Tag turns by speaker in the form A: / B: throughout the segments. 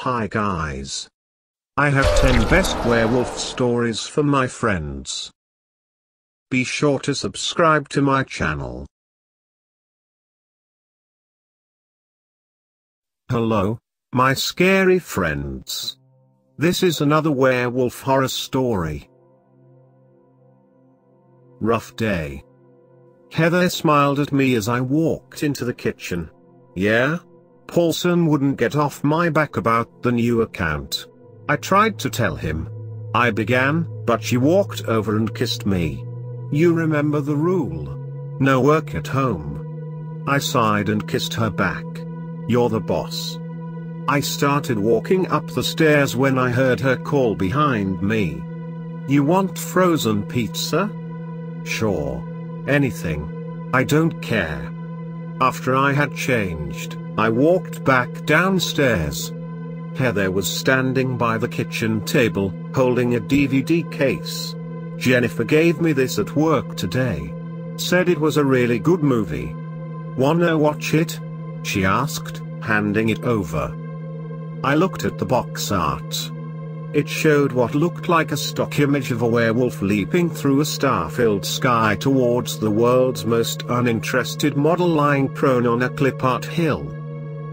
A: Hi guys. I have 10 best werewolf stories for my friends. Be sure to subscribe to my channel. Hello, my scary friends. This is another werewolf horror story. Rough day. Heather smiled at me as I walked into the kitchen. Yeah? Paulson wouldn't get off my back about the new account. I tried to tell him. I began, but she walked over and kissed me. You remember the rule. No work at home. I sighed and kissed her back. You're the boss. I started walking up the stairs when I heard her call behind me. You want frozen pizza? Sure. Anything. I don't care. After I had changed, I walked back downstairs. Heather was standing by the kitchen table, holding a DVD case. Jennifer gave me this at work today. Said it was a really good movie. Wanna watch it? She asked, handing it over. I looked at the box art. It showed what looked like a stock image of a werewolf leaping through a star-filled sky towards the world's most uninterested model lying prone on a clip-art hill.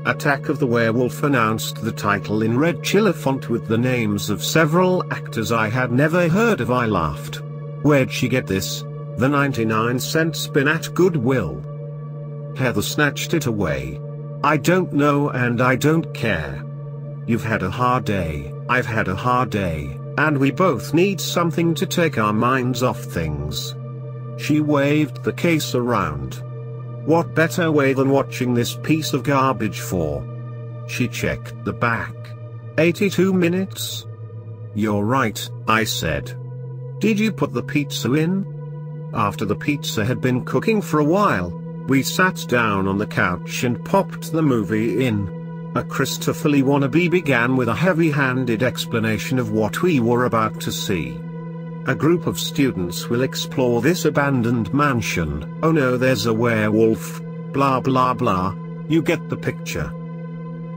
A: Attack of the Werewolf announced the title in red chiller font with the names of several actors I had never heard of. I laughed. Where'd she get this? The 99-cent bin at Goodwill. Heather snatched it away. I don't know and I don't care. You've had a hard day, I've had a hard day, and we both need something to take our minds off things. She waved the case around. What better way than watching this piece of garbage for? She checked the back. 82 minutes? You're right, I said. Did you put the pizza in? After the pizza had been cooking for a while, we sat down on the couch and popped the movie in. A Christopher Lee wannabe began with a heavy-handed explanation of what we were about to see. A group of students will explore this abandoned mansion. Oh no, there's a werewolf, blah blah blah, you get the picture.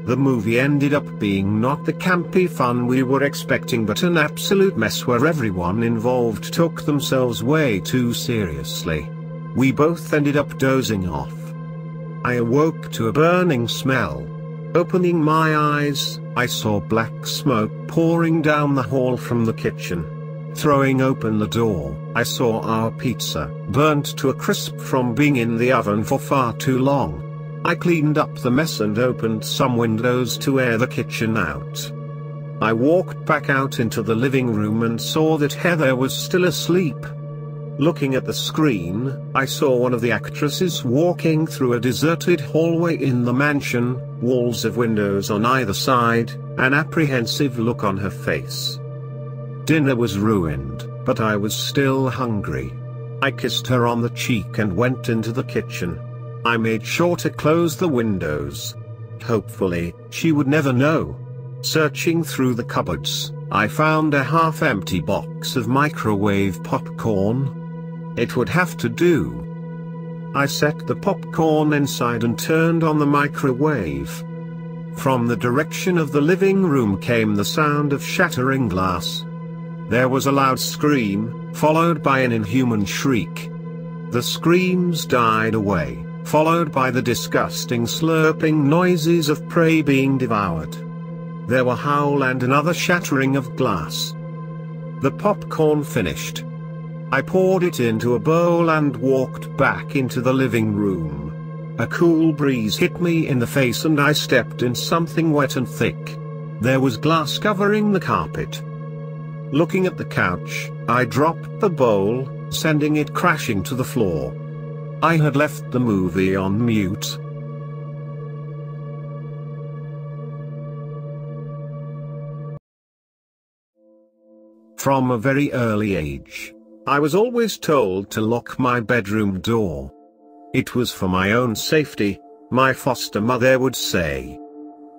A: The movie ended up being not the campy fun we were expecting, but an absolute mess where everyone involved took themselves way too seriously. We both ended up dozing off. I awoke to a burning smell. Opening my eyes, I saw black smoke pouring down the hall from the kitchen. Throwing open the door, I saw our pizza, burnt to a crisp from being in the oven for far too long. I cleaned up the mess and opened some windows to air the kitchen out. I walked back out into the living room and saw that Heather was still asleep. Looking at the screen, I saw one of the actresses walking through a deserted hallway in the mansion, walls of windows on either side, an apprehensive look on her face. Dinner was ruined, but I was still hungry. I kissed her on the cheek and went into the kitchen. I made sure to close the windows. Hopefully, she would never know. Searching through the cupboards, I found a half-empty box of microwave popcorn. It would have to do. I set the popcorn inside and turned on the microwave. From the direction of the living room came the sound of shattering glass. There was a loud scream, followed by an inhuman shriek. The screams died away, followed by the disgusting slurping noises of prey being devoured. There were howl and another shattering of glass. The popcorn finished. I poured it into a bowl and walked back into the living room. A cool breeze hit me in the face and I stepped in something wet and thick. There was glass covering the carpet. Looking at the couch, I dropped the bowl, sending it crashing to the floor. I had left the movie on mute. From a very early age, I was always told to lock my bedroom door. It was for my own safety, my foster mother would say.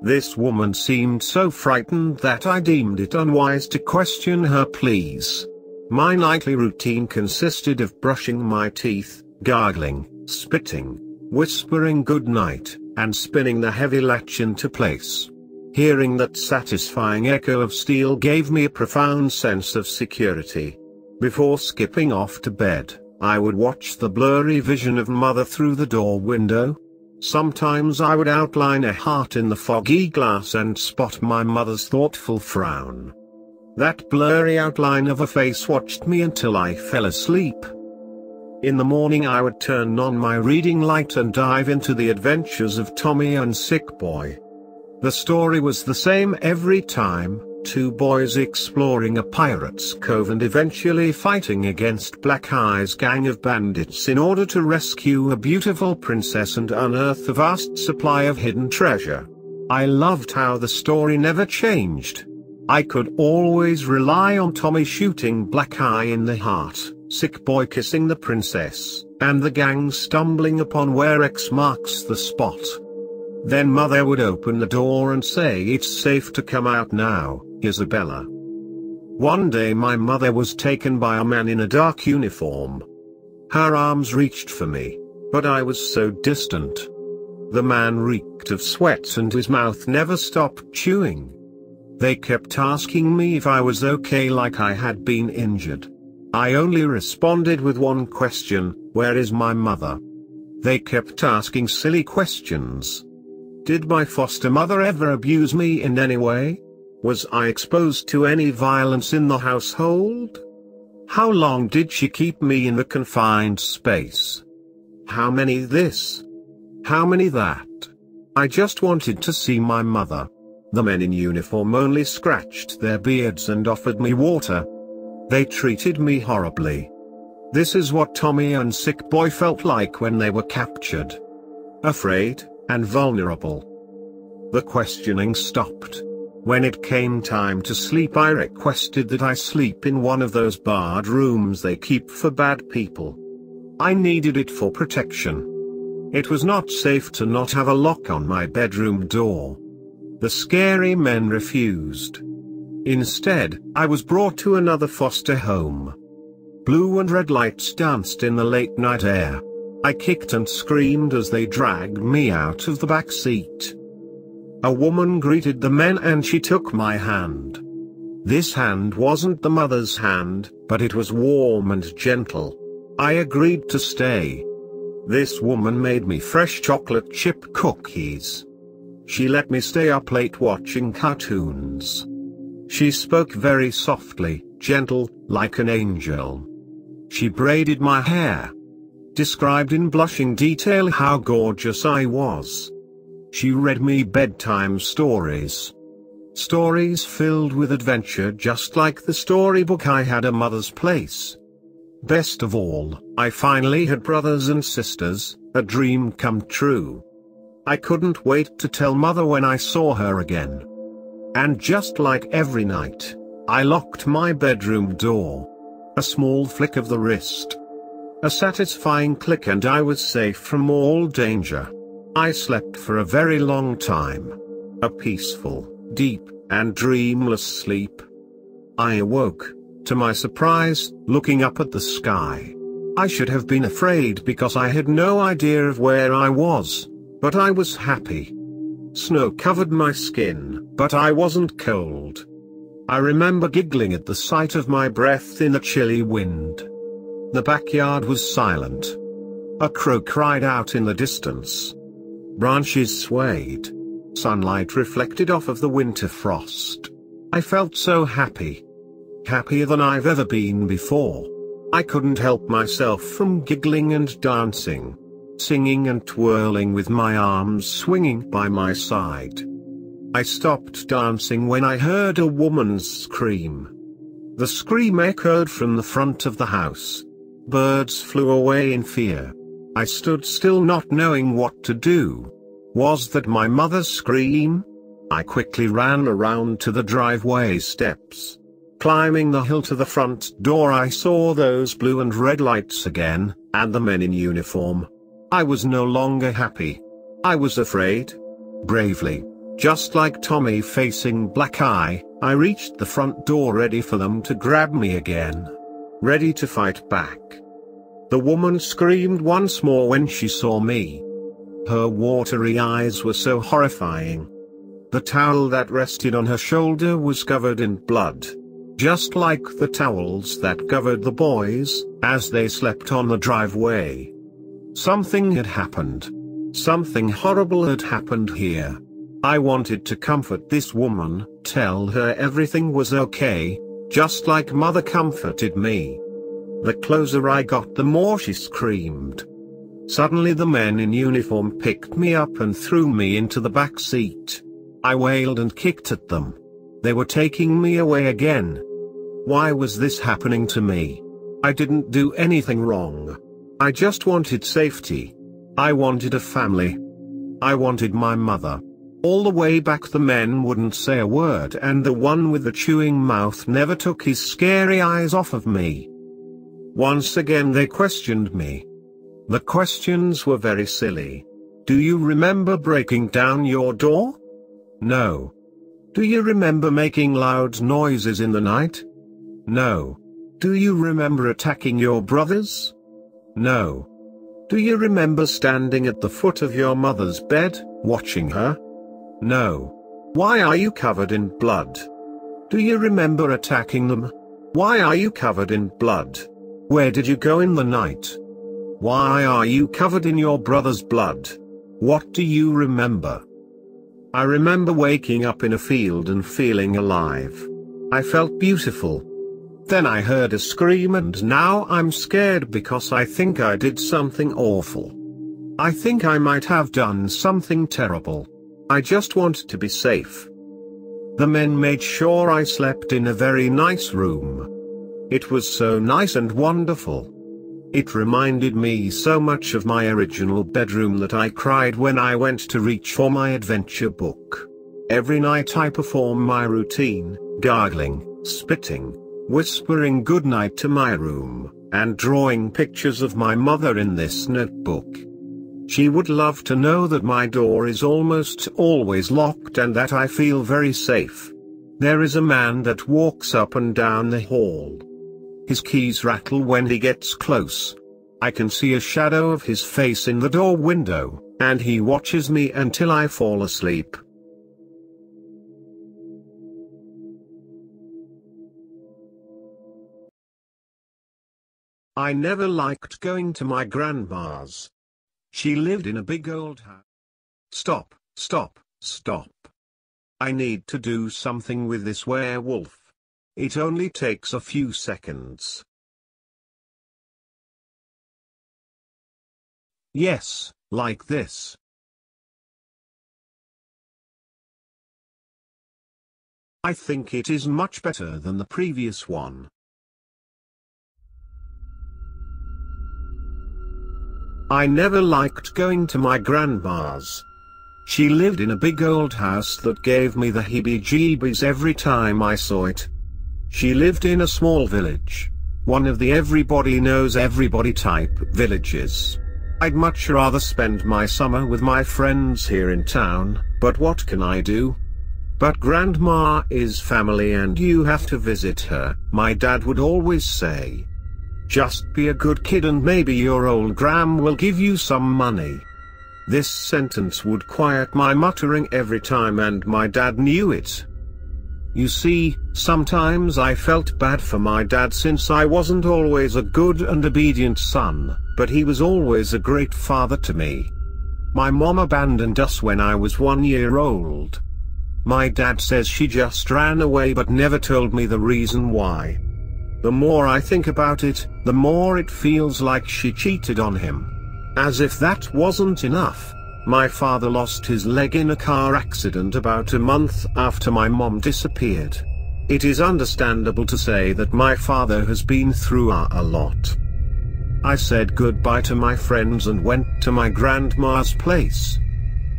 A: This woman seemed so frightened that I deemed it unwise to question her pleas. My nightly routine consisted of brushing my teeth, gargling, spitting, whispering good night, and spinning the heavy latch into place. Hearing that satisfying echo of steel gave me a profound sense of security. Before skipping off to bed, I would watch the blurry vision of Mother through the door window. Sometimes I would outline a heart in the foggy glass and spot my mother's thoughtful frown. That blurry outline of a face watched me until I fell asleep. In the morning I would turn on my reading light and dive into the adventures of Tommy and Sick Boy. The story was the same every time, two boys exploring a pirate's cove and eventually fighting against Black Eye's gang of bandits in order to rescue a beautiful princess and unearth a vast supply of hidden treasure. I loved how the story never changed. I could always rely on Tommy shooting Black Eye in the heart, Sick Boy kissing the princess, and the gang stumbling upon where X marks the spot. Then Mother would open the door and say, "It's safe to come out now, Isabella." One day my mother was taken by a man in a dark uniform. Her arms reached for me, but I was so distant. The man reeked of sweat and his mouth never stopped chewing. They kept asking me if I was okay, like I had been injured. I only responded with one question: where is my mother? They kept asking silly questions. Did my foster mother ever abuse me in any way? Was I exposed to any violence in the household? How long did she keep me in a confined space? How many this? How many that? I just wanted to see my mother. The men in uniform only scratched their beards and offered me water. They treated me horribly. This is what Tommy and Sick Boy felt like when they were captured. Afraid and vulnerable. The questioning stopped. When it came time to sleep, I requested that I sleep in one of those barred rooms they keep for bad people. I needed it for protection. It was not safe to not have a lock on my bedroom door. The scary men refused. Instead, I was brought to another foster home. Blue and red lights danced in the late night air. I kicked and screamed as they dragged me out of the back seat. A woman greeted the men and she took my hand. This hand wasn't the mother's hand, but it was warm and gentle. I agreed to stay. This woman made me fresh chocolate chip cookies. She let me stay up late watching cartoons. She spoke very softly, gentle, like an angel. She braided my hair. Described in blushing detail how gorgeous I was. She read me bedtime stories. Stories filled with adventure, just like the storybook I had, A Mother's Place. Best of all, I finally had brothers and sisters, a dream come true. I couldn't wait to tell Mother when I saw her again. And just like every night, I locked my bedroom door. A small flick of the wrist. A satisfying click and I was safe from all danger. I slept for a very long time. A peaceful, deep, and dreamless sleep. I awoke, to my surprise, looking up at the sky. I should have been afraid because I had no idea of where I was, but I was happy. Snow covered my skin, but I wasn't cold. I remember giggling at the sight of my breath in the chilly wind. The backyard was silent. A crow cried out in the distance. Branches swayed. Sunlight reflected off of the winter frost. I felt so happy. Happier than I've ever been before. I couldn't help myself from giggling and dancing. Singing and twirling with my arms swinging by my side. I stopped dancing when I heard a woman's scream. The scream echoed from the front of the house. Birds flew away in fear. I stood still, not knowing what to do. Was that my mother's scream? I quickly ran around to the driveway steps. Climbing the hill to the front door, I saw those blue and red lights again, and the men in uniform. I was no longer happy. I was afraid. Bravely, just like Tommy facing Black Eye, I reached the front door ready for them to grab me again. Ready to fight back. The woman screamed once more when she saw me. Her watery eyes were so horrifying. The towel that rested on her shoulder was covered in blood. Just like the towels that covered the boys, as they slept on the driveway. Something had happened. Something horrible had happened here. I wanted to comfort this woman, tell her everything was okay, just like mother comforted me. The closer I got, the more she screamed. Suddenly the men in uniform picked me up and threw me into the back seat. I wailed and kicked at them. They were taking me away again. Why was this happening to me? I didn't do anything wrong. I just wanted safety. I wanted a family. I wanted my mother. All the way back the men wouldn't say a word, and the one with the chewing mouth never took his scary eyes off of me. Once again they questioned me. The questions were very silly. Do you remember breaking down your door? No. Do you remember making loud noises in the night? No. Do you remember attacking your brothers? No. Do you remember standing at the foot of your mother's bed, watching her? No. Why are you covered in blood? Do you remember attacking them? Why are you covered in blood? Where did you go in the night? Why are you covered in your brother's blood? What do you remember? I remember waking up in a field and feeling alive. I felt beautiful. Then I heard a scream, and now I'm scared because I think I did something awful. I think I might have done something terrible. I just want to be safe. The men made sure I slept in a very nice room. It was so nice and wonderful. It reminded me so much of my original bedroom that I cried when I went to reach for my adventure book. Every night I perform my routine, gargling, spitting, whispering goodnight to my room, and drawing pictures of my mother in this notebook. She would love to know that my door is almost always locked and that I feel very safe. There is a man that walks up and down the hall. His keys rattle when he gets close. I can see a shadow of his face in the door window, and he watches me until I fall asleep. I never liked going to my grandma's. She lived in a big old house. Stop, stop, stop. I need to do something with this werewolf. It only takes a few seconds. Yes, like this. I think it is much better than the previous one. I never liked going to my grandma's. She lived in a big old house that gave me the heebie-jeebies every time I saw it. She lived in a small village. One of the everybody knows everybody type villages. I'd much rather spend my summer with my friends here in town, but what can I do? But grandma is family and you have to visit her, my dad would always say. Just be a good kid and maybe your old gram will give you some money. This sentence would quiet my muttering every time, and my dad knew it. You see, sometimes I felt bad for my dad since I wasn't always a good and obedient son, but he was always a great father to me. My mom abandoned us when I was 1 year old. My dad says she just ran away but never told me the reason why. The more I think about it, the more it feels like she cheated on him. As if that wasn't enough, my father lost his leg in a car accident about a month after my mom disappeared. It is understandable to say that my father has been through a lot. I said goodbye to my friends and went to my grandma's place.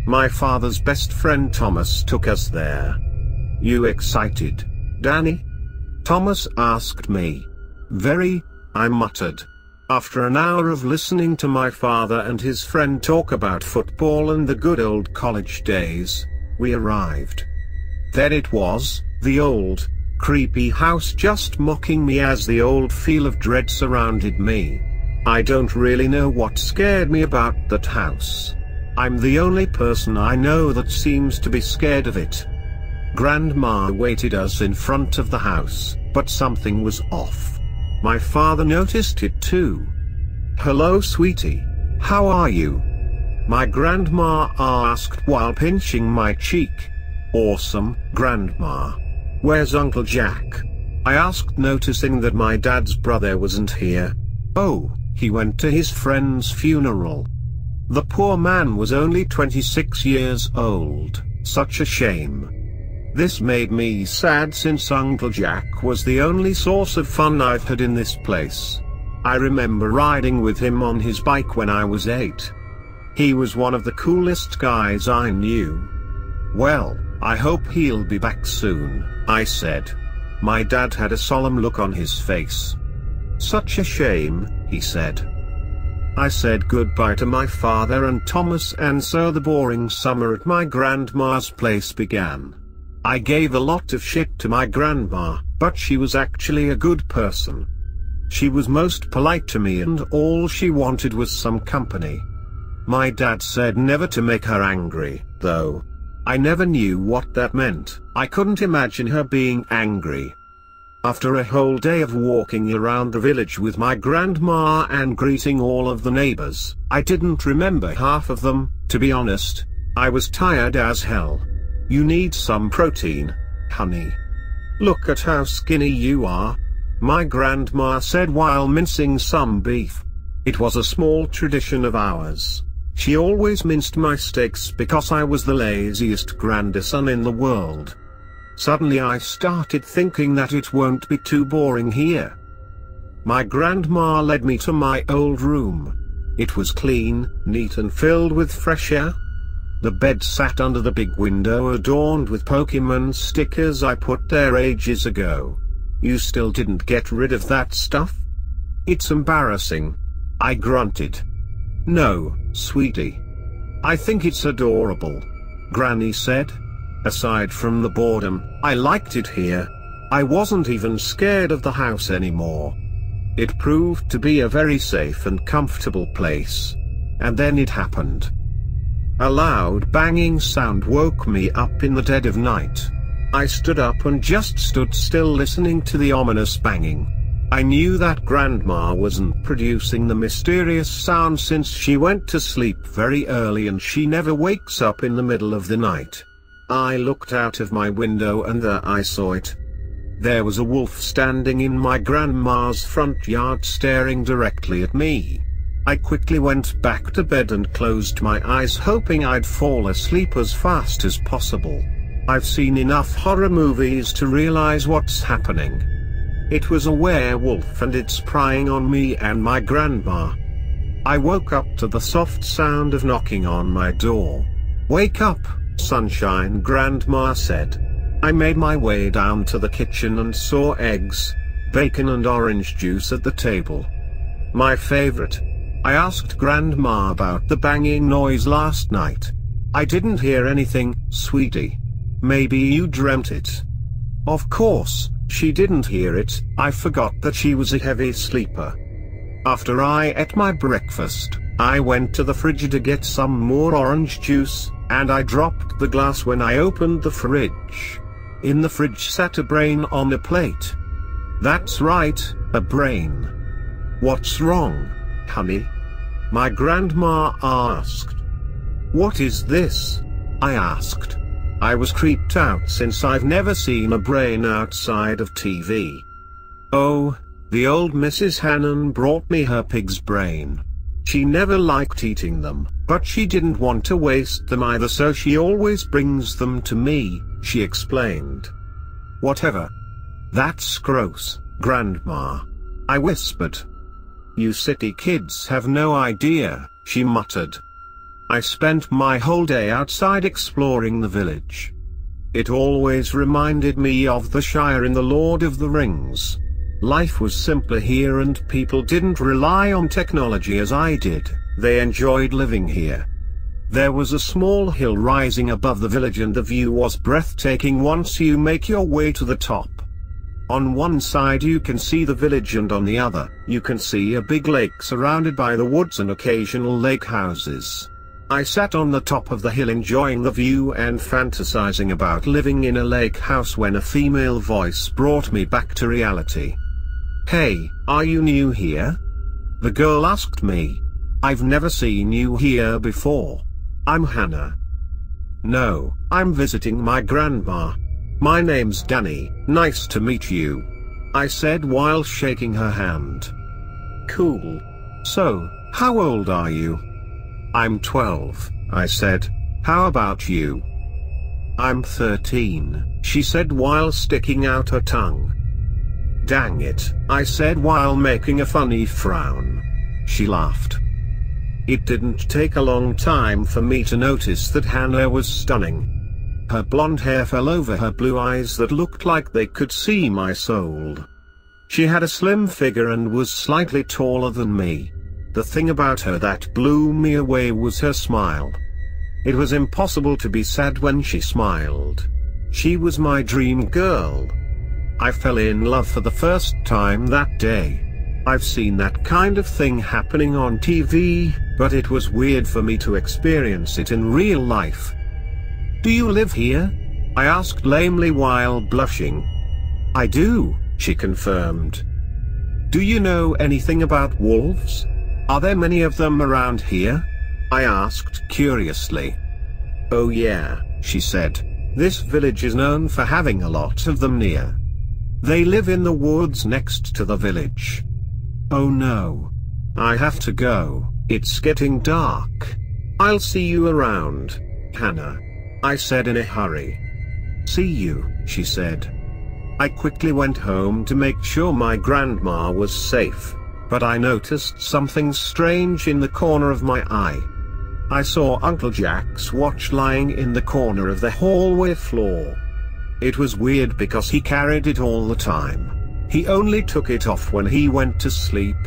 A: My father's best friend Thomas took us there. You excited, Danny? Thomas asked me. Very, I muttered. After an hour of listening to my father and his friend talk about football and the good old college days, we arrived. There it was, the old, creepy house just mocking me as the old feel of dread surrounded me. I don't really know what scared me about that house. I'm the only person I know that seems to be scared of it. Grandma waited us in front of the house, but something was off. My father noticed it too. "Hello, sweetie. How are you?" my grandma asked while pinching my cheek. "Awesome, Grandma. Where's Uncle Jack?" I asked, noticing that my dad's brother wasn't here. "Oh, he went to his friend's funeral. The poor man was only 26 years old, such a shame." This made me sad since Uncle Jack was the only source of fun I've had in this place. I remember riding with him on his bike when I was 8. He was one of the coolest guys I knew. "Well, I hope he'll be back soon," I said. My dad had a solemn look on his face. "Such a shame," he said. I said goodbye to my father and Thomas, and so the boring summer at my grandma's place began. I gave a lot of shit to my grandma, but she was actually a good person. She was most polite to me, and all she wanted was some company. My dad said never to make her angry, though. I never knew what that meant. I couldn't imagine her being angry. After a whole day of walking around the village with my grandma and greeting all of the neighbors, I didn't remember half of them, to be honest. I was tired as hell. "You need some protein, honey. Look at how skinny you are," my grandma said while mincing some beef. It was a small tradition of ours. She always minced my steaks because I was the laziest grandson in the world. Suddenly I started thinking that it won't be too boring here. My grandma led me to my old room. It was clean, neat and filled with fresh air. The bed sat under the big window adorned with Pokemon stickers I put there ages ago. "You still didn't get rid of that stuff?" "It's embarrassing," I grunted. "No, sweetie. I think it's adorable," Granny said. Aside from the boredom, I liked it here. I wasn't even scared of the house anymore. It proved to be a very safe and comfortable place. And then it happened. A loud banging sound woke me up in the dead of night. I stood up and just stood still listening to the ominous banging. I knew that Grandma wasn't producing the mysterious sound since she went to sleep very early and she never wakes up in the middle of the night. I looked out of my window and there I saw it. There was a wolf standing in my grandma's front yard staring directly at me. I quickly went back to bed and closed my eyes, hoping I'd fall asleep as fast as possible. I've seen enough horror movies to realize what's happening. It was a werewolf and it's prying on me and my grandma. I woke up to the soft sound of knocking on my door. "Wake up, sunshine," Grandma said. I made my way down to the kitchen and saw eggs, bacon and orange juice at the table. "My favorite." I asked Grandma about the banging noise last night. "I didn't hear anything, sweetie. Maybe you dreamt it." Of course, she didn't hear it. I forgot that she was a heavy sleeper. After I ate my breakfast, I went to the fridge to get some more orange juice, and I dropped the glass when I opened the fridge. In the fridge sat a brain on a plate. That's right, a brain. "What's wrong, honey?" my grandma asked. "What is this?" I asked. I was creeped out since I've never seen a brain outside of TV. "Oh, the old Mrs. Hannon brought me her pig's brain. She never liked eating them, but she didn't want to waste them either, so she always brings them to me," she explained. "Whatever. That's gross, Grandma," I whispered. "You city kids have no idea," she muttered. I spent my whole day outside exploring the village. It always reminded me of the Shire in The Lord of the Rings. Life was simpler here and people didn't rely on technology as I did. They enjoyed living here. There was a small hill rising above the village and the view was breathtaking once you make your way to the top. On one side you can see the village and on the other, you can see a big lake surrounded by the woods and occasional lake houses. I sat on the top of the hill enjoying the view and fantasizing about living in a lake house when a female voice brought me back to reality. "Hey, are you new here?" the girl asked me. "I've never seen you here before." "I'm Hannah." "No, I'm visiting my grandma. My name's Danny, nice to meet you," I said while shaking her hand. "Cool. So, how old are you?" "I'm 12, I said. "How about you?" "I'm 13, she said while sticking out her tongue. "Dang it," I said while making a funny frown. She laughed. It didn't take a long time for me to notice that Hannah was stunning. Her blonde hair fell over her blue eyes that looked like they could see my soul. She had a slim figure and was slightly taller than me. The thing about her that blew me away was her smile. It was impossible to be sad when she smiled. She was my dream girl. I fell in love for the first time that day. I've seen that kind of thing happening on TV, but it was weird for me to experience it in real life. "Do you live here?" I asked lamely while blushing. "I do," she confirmed. "Do you know anything about wolves? Are there many of them around here?" I asked curiously. "Oh yeah," she said. "This village is known for having a lot of them near. They live in the woods next to the village." "Oh no. I have to go, it's getting dark. I'll see you around, Hannah," I said in a hurry. "See you," she said. I quickly went home to make sure my grandma was safe, but I noticed something strange in the corner of my eye. I saw Uncle Jack's watch lying in the corner of the hallway floor. It was weird because he carried it all the time. He only took it off when he went to sleep.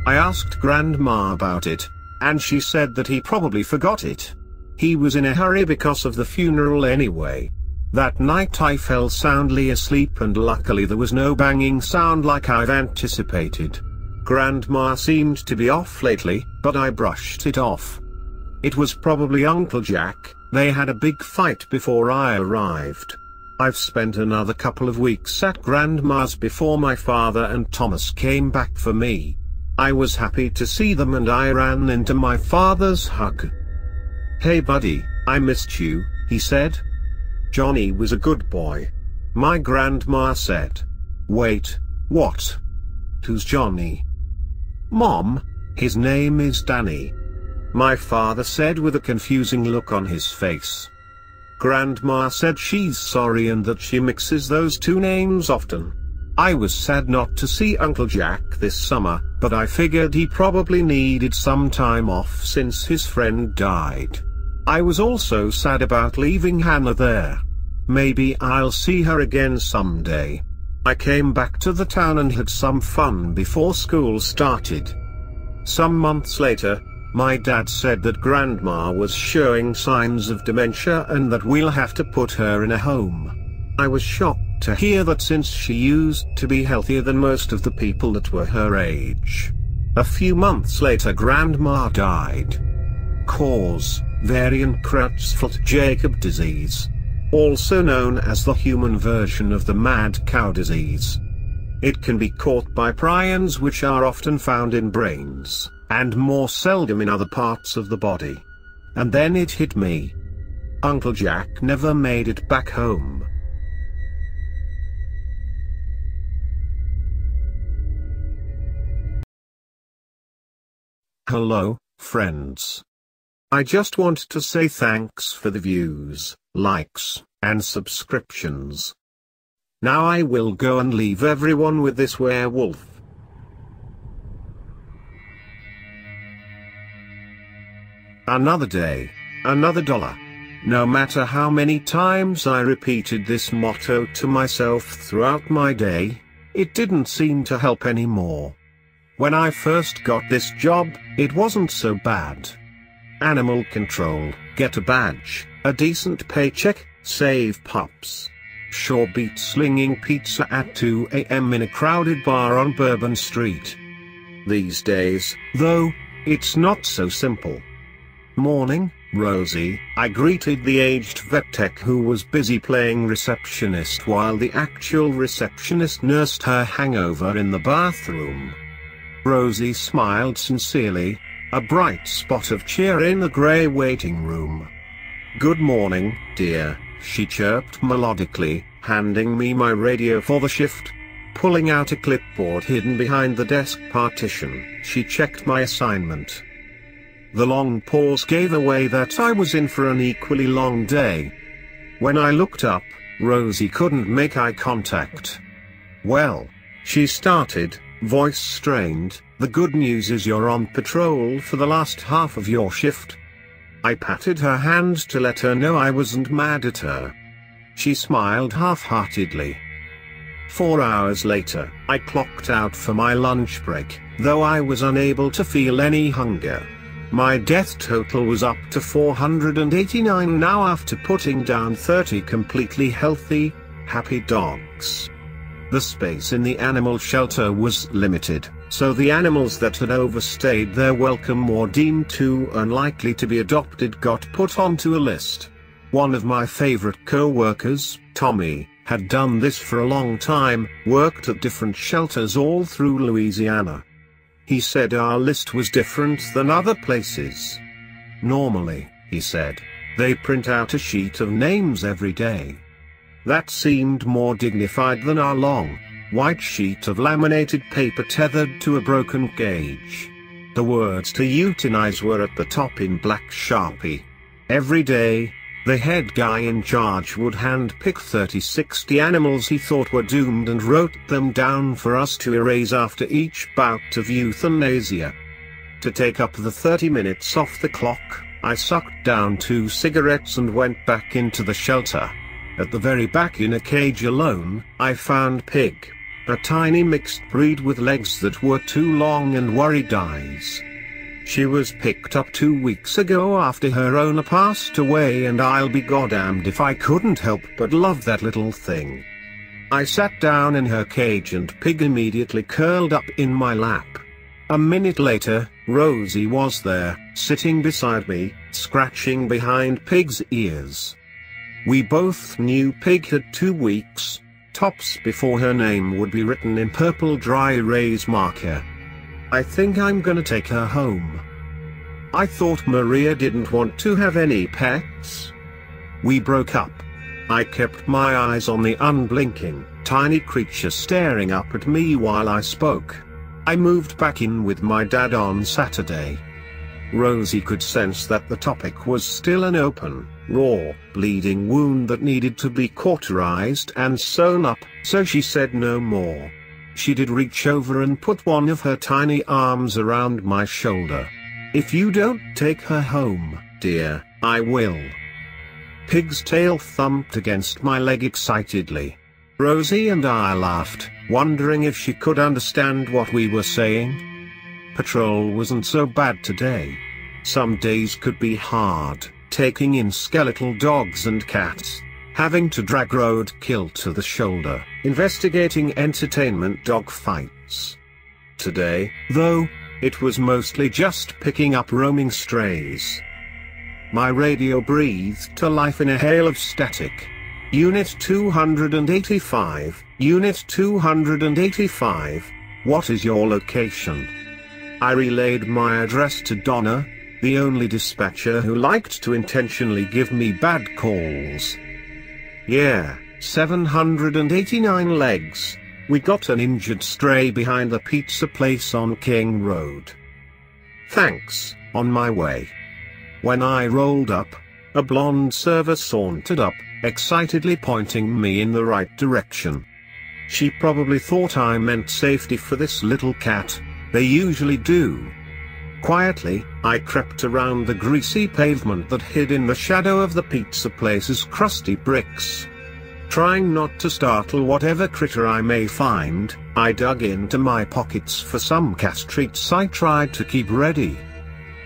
A: I asked Grandma about it, and she said that he probably forgot it. He was in a hurry because of the funeral anyway. That night I fell soundly asleep and luckily there was no banging sound like I've anticipated. Grandma seemed to be off lately, but I brushed it off. It was probably Uncle Jack. They had a big fight before I arrived. I've spent another couple of weeks at Grandma's before my father and Thomas came back for me. I was happy to see them and I ran into my father's hug. "Hey buddy, I missed you," he said. "Johnny was a good boy," my grandma said. "Wait, what? Who's Johnny?" "Mom, his name is Danny," my father said with a confusing look on his face. Grandma said she's sorry and that she mixes those two names often. I was sad not to see Uncle Jack this summer, but I figured he probably needed some time off since his friend died. I was also sad about leaving Hannah there. Maybe I'll see her again someday. I came back to the town and had some fun before school started. Some months later, my dad said that Grandma was showing signs of dementia and that we'll have to put her in a home. I was shocked to hear that since she used to be healthier than most of the people that were her age. A few months later Grandma died. Cause: variant Creutzfeldt-Jakob disease. Also known as the human version of the mad cow disease. It can be caught by prions which are often found in brains, and more seldom in other parts of the body. And then it hit me. Uncle Jack never made it back home. Hello, friends. I just want to say thanks for the views, likes, and subscriptions. Now I will go and leave everyone with this werewolf. Another day, another dollar. No matter how many times I repeated this motto to myself throughout my day, it didn't seem to help anymore. When I first got this job, it wasn't so bad. Animal control, get a badge, a decent paycheck, save pups. Sure beats slinging pizza at 2 a.m. in a crowded bar on Bourbon Street. These days, though, it's not so simple. Morning, Rosie," I greeted the aged vet tech who was busy playing receptionist while the actual receptionist nursed her hangover in the bathroom. Rosie smiled sincerely, a bright spot of cheer in the grey waiting room. "Good morning, dear," she chirped melodically, handing me my radio for the shift. Pulling out a clipboard hidden behind the desk partition, she checked my assignment. The long pause gave away that I was in for an equally long day. When I looked up, Rosie couldn't make eye contact. "Well," she started, voice strained, "the good news is you're on patrol for the last half of your shift." I patted her hand to let her know I wasn't mad at her. She smiled half-heartedly. 4 hours later, I clocked out for my lunch break, though I was unable to feel any hunger. My death total was up to 489 now after putting down 30 completely healthy, happy dogs. The space in the animal shelter was limited, so the animals that had overstayed their welcome or deemed too unlikely to be adopted got put onto a list. One of my favorite co-workers, Tommy, had done this for a long time, worked at different shelters all through Louisiana. He said our list was different than other places. Normally, he said, they print out a sheet of names every day. That seemed more dignified than our long, white sheet of laminated paper tethered to a broken cage. The words to euthanize were at the top in black Sharpie. Every day, the head guy in charge would hand-pick 30-60 animals he thought were doomed and wrote them down for us to erase after each bout of euthanasia. To take up the 30 minutes off the clock, I sucked down 2 cigarettes and went back into the shelter. At the very back in a cage alone, I found Pig, a tiny mixed breed with legs that were too long and worried eyes. She was picked up 2 weeks ago after her owner passed away, and I'll be goddamned if I couldn't help but love that little thing. I sat down in her cage and Pig immediately curled up in my lap. A minute later, Rosie was there, sitting beside me, scratching behind Pig's ears. We both knew Pig had 2 weeks, tops, before her name would be written in purple dry erase marker. I think I'm gonna take her home. I thought Maria didn't want to have any pets. We broke up. I kept my eyes on the unblinking, tiny creature staring up at me while I spoke. I moved back in with my dad on Saturday. Rosie could sense that the topic was still an open, raw, bleeding wound that needed to be cauterized and sewn up, so she said no more. She did reach over and put one of her tiny arms around my shoulder. "If you don't take her home, dear, I will." Pig's tail thumped against my leg excitedly. Rosie and I laughed, wondering if she could understand what we were saying. Patrol wasn't so bad today. Some days could be hard, taking in skeletal dogs and cats, having to drag roadkill to the shoulder, investigating entertainment dog fights. Today, though, it was mostly just picking up roaming strays. My radio breathed to life in a hail of static. Unit 285, Unit 285, what is your location? I relayed my address to Donna, the only dispatcher who liked to intentionally give me bad calls. "Yeah, 789 legs. We got an injured stray behind the pizza place on King Road." "Thanks, on my way." When I rolled up, a blonde server sauntered up, excitedly pointing me in the right direction. She probably thought I meant safety for this little cat. They usually do. Quietly, I crept around the greasy pavement that hid in the shadow of the pizza place's crusty bricks. Trying not to startle whatever critter I may find, I dug into my pockets for some cat treats I tried to keep ready.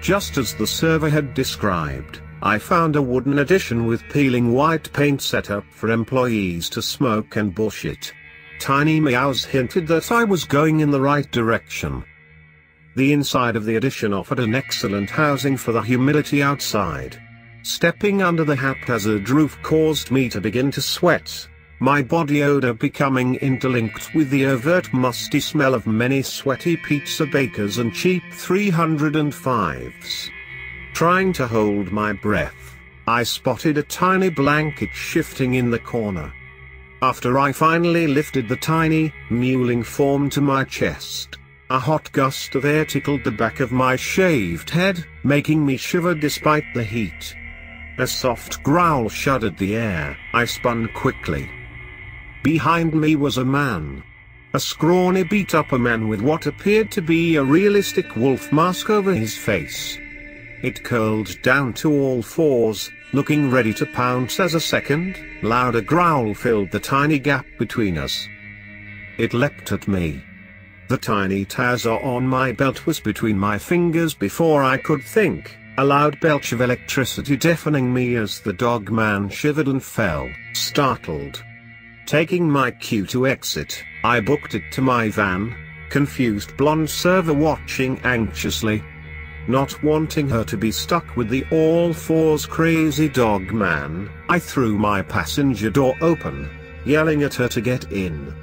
A: Just as the server had described, I found a wooden addition with peeling white paint set up for employees to smoke and bullshit. Tiny meows hinted that I was going in the right direction. The inside of the addition offered an excellent housing for the humidity outside. Stepping under the haphazard roof caused me to begin to sweat, my body odor becoming interlinked with the overt musty smell of many sweaty pizza bakers and cheap 305s. Trying to hold my breath, I spotted a tiny blanket shifting in the corner. After I finally lifted the tiny, mewling form to my chest, a hot gust of air tickled the back of my shaved head, making me shiver despite the heat. A soft growl shuddered the air. I spun quickly. Behind me was a man. A scrawny beat-up man with what appeared to be a realistic wolf mask over his face. It curled down to all fours, looking ready to pounce as a second, louder growl filled the tiny gap between us. It leapt at me. The tiny taser on my belt was between my fingers before I could think, a loud belch of electricity deafening me as the dog man shivered and fell, startled. Taking my cue to exit, I booked it to my van, confused blonde server watching anxiously. Not wanting her to be stuck with the all-fours crazy dog man, I threw my passenger door open, yelling at her to get in.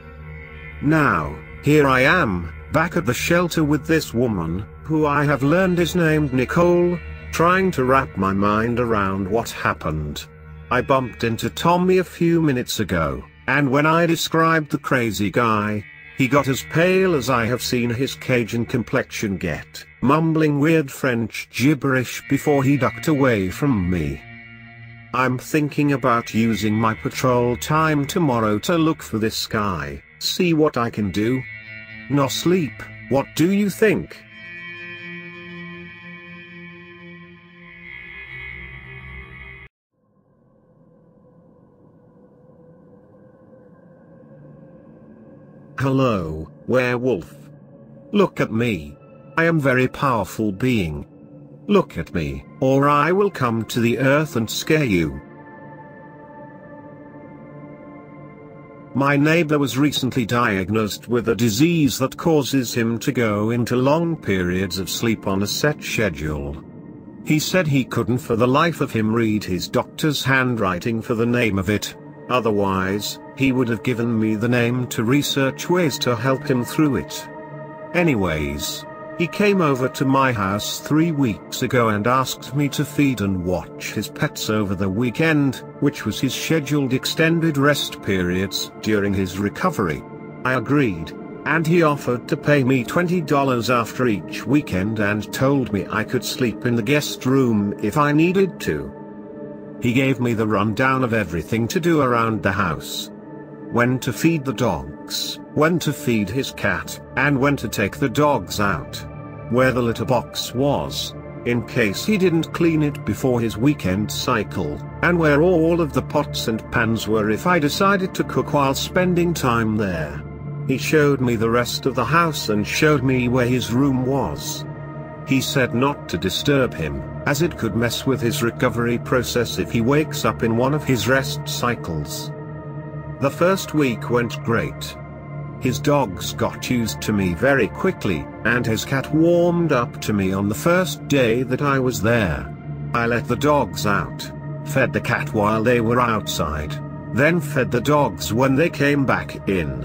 A: Now, here I am, back at the shelter with this woman, who I have learned is named Nicole, trying to wrap my mind around what happened. I bumped into Tommy a few minutes ago, and when I described the crazy guy, he got as pale as I have seen his Cajun complexion get, mumbling weird French gibberish before he ducked away from me. I'm thinking about using my patrol time tomorrow to look for this guy, see what I can do. No sleep, what do you think? Hello, werewolf. Look at me. I am very powerful being. Look at me, or I will come to the earth and scare you. My neighbor was recently diagnosed with a disease that causes him to go into long periods of sleep on a set schedule. He said he couldn't for the life of him read his doctor's handwriting for the name of it. Otherwise, he would have given me the name to research ways to help him through it. Anyways, he came over to my house 3 weeks ago and asked me to feed and watch his pets over the weekend, which was his scheduled extended rest periods during his recovery. I agreed, and he offered to pay me $20 after each weekend and told me I could sleep in the guest room if I needed to. He gave me the rundown of everything to do around the house. When to feed the dogs, when to feed his cat, and when to take the dogs out. Where the litter box was, in case he didn't clean it before his weekend cycle, and where all of the pots and pans were if I decided to cook while spending time there. He showed me the rest of the house and showed me where his room was. He said not to disturb him, as it could mess with his recovery process if he wakes up in one of his rest cycles. The first week went great. His dogs got used to me very quickly, and his cat warmed up to me on the first day that I was there. I let the dogs out, fed the cat while they were outside, then fed the dogs when they came back in.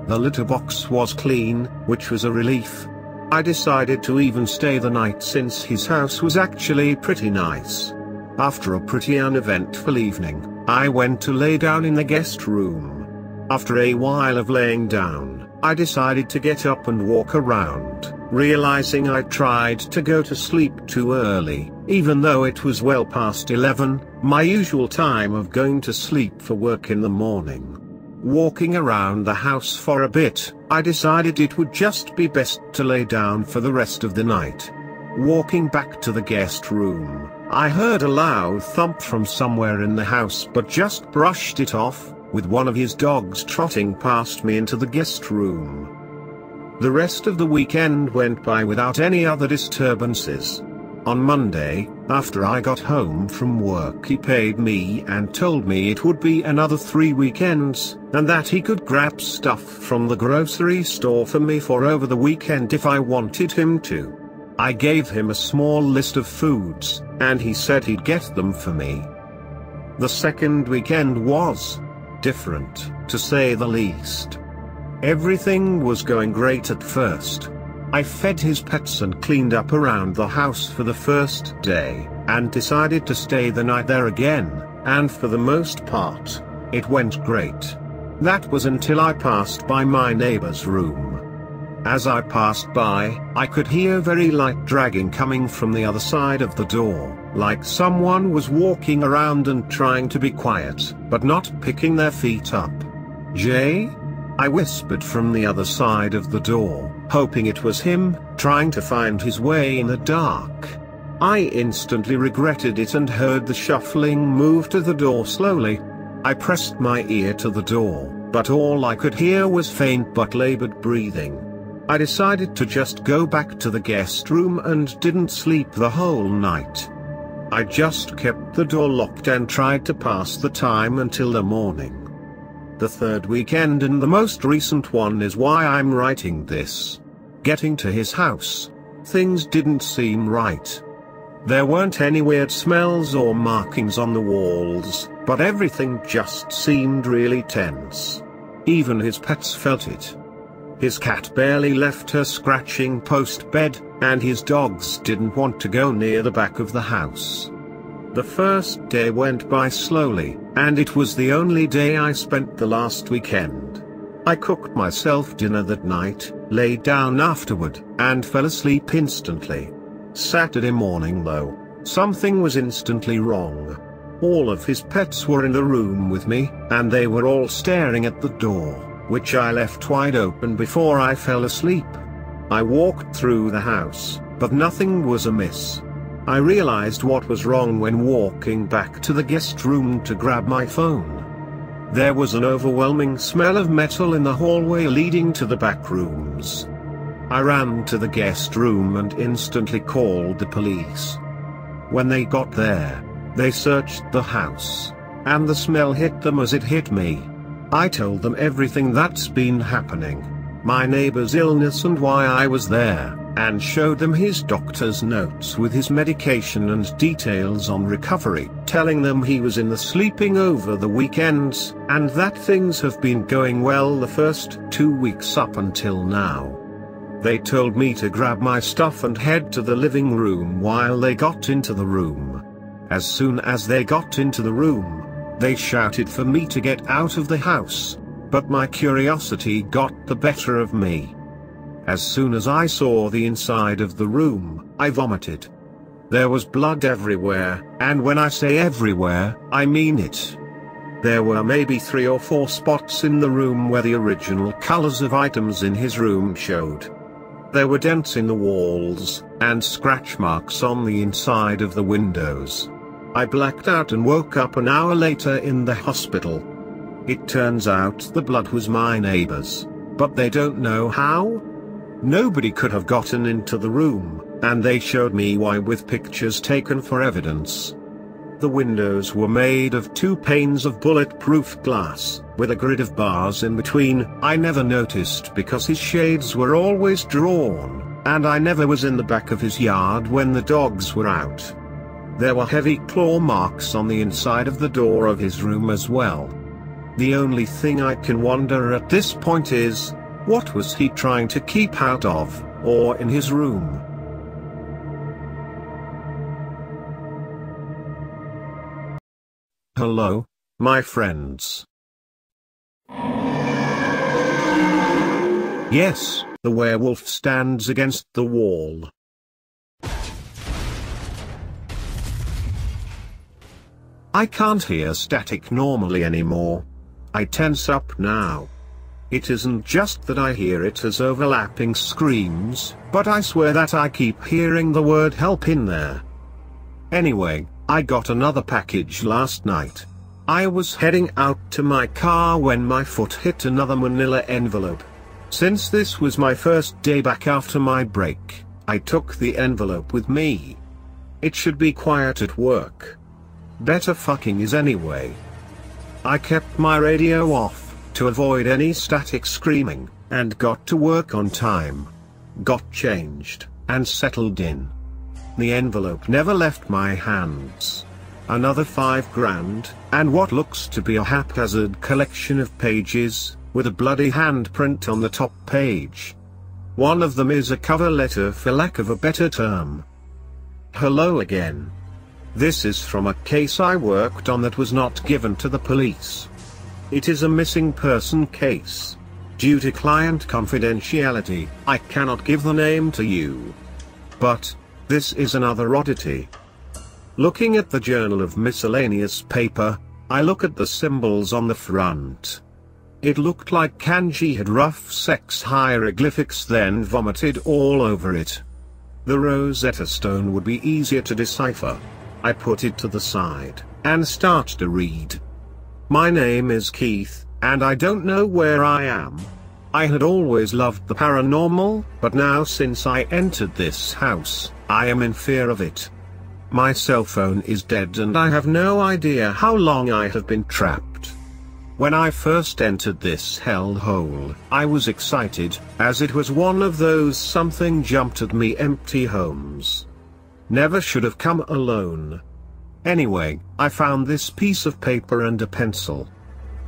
A: The litter box was clean, which was a relief. I decided to even stay the night since his house was actually pretty nice. After a pretty uneventful evening, I went to lay down in the guest room. After a while of laying down, I decided to get up and walk around, realizing I tried to go to sleep too early, even though it was well past 11, my usual time of going to sleep for work in the morning. Walking around the house for a bit, I decided it would just be best to lay down for the rest of the night. Walking back to the guest room, I heard a loud thump from somewhere in the house but just brushed it off, with one of his dogs trotting past me into the guest room. The rest of the weekend went by without any other disturbances. On Monday, after I got home from work, he paid me and told me it would be another 3 weekends, and that he could grab stuff from the grocery store for me for over the weekend if I wanted him to. I gave him a small list of foods, and he said he'd get them for me. The second weekend was different, to say the least. Everything was going great at first. I fed his pets and cleaned up around the house for the first day, and decided to stay the night there again, and for the most part, it went great. That was until I passed by my neighbor's room. As I passed by, I could hear very light dragging coming from the other side of the door, like someone was walking around and trying to be quiet, but not picking their feet up. "Jay?" I whispered from the other side of the door, hoping it was him, trying to find his way in the dark. I instantly regretted it and heard the shuffling move to the door slowly. I pressed my ear to the door, but all I could hear was faint but labored breathing. I decided to just go back to the guest room and didn't sleep the whole night. I just kept the door locked and tried to pass the time until the morning. The third weekend and the most recent one is why I'm writing this. Getting to his house, things didn't seem right. There weren't any weird smells or markings on the walls, but everything just seemed really tense. Even his pets felt it. His cat barely left her scratching post bed, and his dogs didn't want to go near the back of the house. The first day went by slowly, and it was the only day I spent the last weekend. I cooked myself dinner that night, laid down afterward, and fell asleep instantly. Saturday morning though, something was instantly wrong. All of his pets were in the room with me, and they were all staring at the door, which I left wide open before I fell asleep. I walked through the house, but nothing was amiss. I realized what was wrong when walking back to the guest room to grab my phone. There was an overwhelming smell of metal in the hallway leading to the back rooms. I ran to the guest room and instantly called the police. When they got there, they searched the house, and the smell hit them as it hit me. I told them everything that's been happening, my neighbor's illness and why I was there, and showed them his doctor's notes with his medication and details on recovery, telling them he was in the sleeping over the weekends, and that things have been going well the first 2 weeks up until now. They told me to grab my stuff and head to the living room while they got into the room. As soon as they got into the room, they shouted for me to get out of the house, but my curiosity got the better of me. As soon as I saw the inside of the room, I vomited. There was blood everywhere, and when I say everywhere, I mean it. There were maybe 3 or 4 spots in the room where the original colors of items in his room showed. There were dents in the walls, and scratch marks on the inside of the windows. I blacked out and woke up an hour later in the hospital. It turns out the blood was my neighbor's, but they don't know how. Nobody could have gotten into the room, and they showed me why with pictures taken for evidence. The windows were made of 2 panes of bulletproof glass, with a grid of bars in between. I never noticed because his shades were always drawn, and I never was in the back of his yard when the dogs were out. There were heavy claw marks on the inside of the door of his room as well. The only thing I can wonder at this point is, what was he trying to keep out of, or in his room? Hello, my friends. Yes, the werewolf stands against the wall. I can't hear static normally anymore. I tense up now. It isn't just that I hear it as overlapping screams, but I swear that I keep hearing the word help in there. Anyway, I got another package last night. I was heading out to my car when my foot hit another manila envelope. Since this was my first day back after my break, I took the envelope with me. It should be quiet at work. Better fucking is anyway. I kept my radio off, to avoid any static screaming, and got to work on time. Got changed, and settled in. The envelope never left my hands. Another 5 grand, and what looks to be a haphazard collection of pages, with a bloody handprint on the top page. One of them is a cover letter for lack of a better term. Hello again. This is from a case I worked on that was not given to the police. It is a missing person case. Due to client confidentiality, I cannot give the name to you. But this is another oddity. Looking at the Journal of Miscellaneous Paper, I look at the symbols on the front. It looked like kanji had rough sex hieroglyphics then vomited all over it. The Rosetta Stone would be easier to decipher. I put it to the side, and start to read. My name is Keith, and I don't know where I am. I had always loved the paranormal, but now since I entered this house, I am in fear of it. My cell phone is dead and I have no idea how long I have been trapped. When I first entered this hellhole, I was excited, as it was one of those something jumped at me empty homes. Never should have come alone. Anyway, I found this piece of paper and a pencil.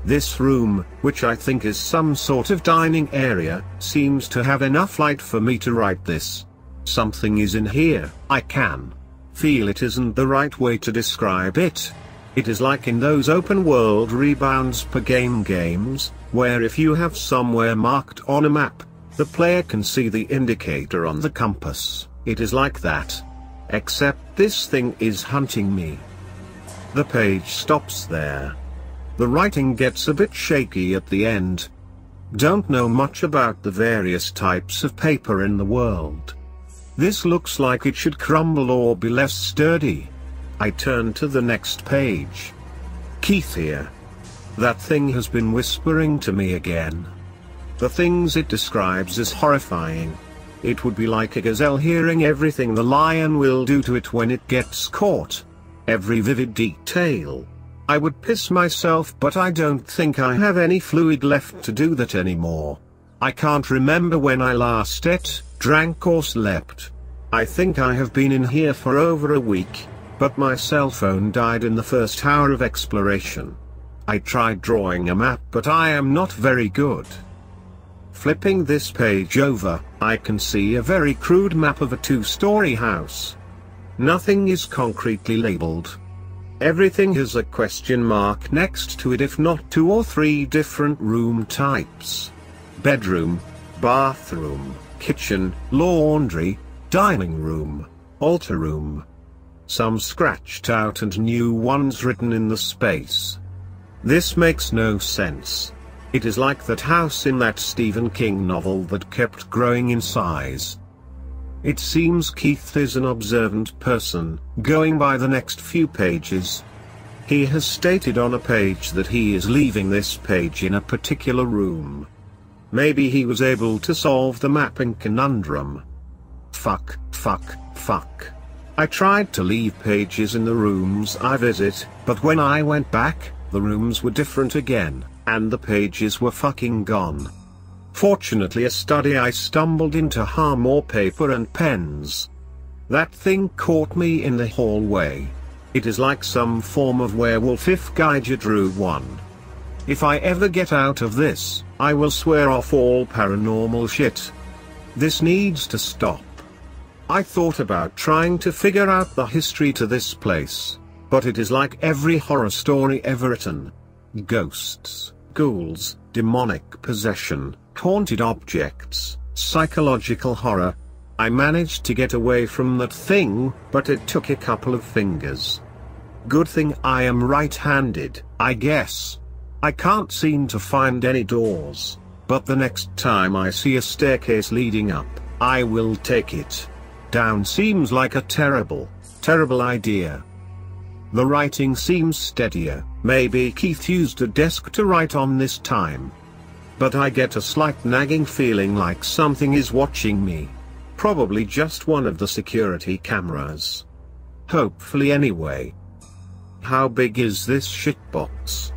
A: This room, which I think is some sort of dining area, seems to have enough light for me to write this. Something is in here, I can feel it isn't the right way to describe it. It is like in those open world rebounds per game games, where if you have somewhere marked on a map, the player can see the indicator on the compass. It is like that. Except this thing is hunting me. The page stops there. The writing gets a bit shaky at the end. Don't know much about the various types of paper in the world. This looks like it should crumble or be less sturdy. I turn to the next page. Keith here. That thing has been whispering to me again. The things it describes as horrifying. It would be like a gazelle hearing everything the lion will do to it when it gets caught. Every vivid detail. I would piss myself, but I don't think I have any fluid left to do that anymore. I can't remember when I last ate, drank or slept. I think I have been in here for over a week. But my cell phone died in the first hour of exploration. I tried drawing a map, but I am not very good. Flipping this page over, I can see a very crude map of a 2-story house. Nothing is concretely labeled. Everything has a question mark next to it, if not 2 or 3 different room types. Bedroom, bathroom, kitchen, laundry, dining room, altar room. Some scratched out and new ones written in the space. This makes no sense. It is like that house in that Stephen King novel that kept growing in size. It seems Keith is an observant person, going by the next few pages. He has stated on a page that he is leaving this page in a particular room. Maybe he was able to solve the mapping conundrum. Fuck. I tried to leave pages in the rooms I visit, but when I went back, the rooms were different again, and the pages were fucking gone. Fortunately, a study I stumbled into had more paper and pens. That thing caught me in the hallway. It is like some form of werewolf if Gaija drew one. If I ever get out of this, I will swear off all paranormal shit. This needs to stop. I thought about trying to figure out the history to this place, but it is like every horror story ever written. Ghosts, ghouls, demonic possession, haunted objects, psychological horror. I managed to get away from that thing, but it took a couple of fingers. Good thing I am right-handed, I guess. I can't seem to find any doors, but the next time I see a staircase leading up, I will take it. Down seems like a terrible idea. The writing seems steadier. Maybe Keith used a desk to write on this time. But I get a slight nagging feeling like something is watching me. Probably just one of the security cameras. Hopefully anyway. How big is this shitbox?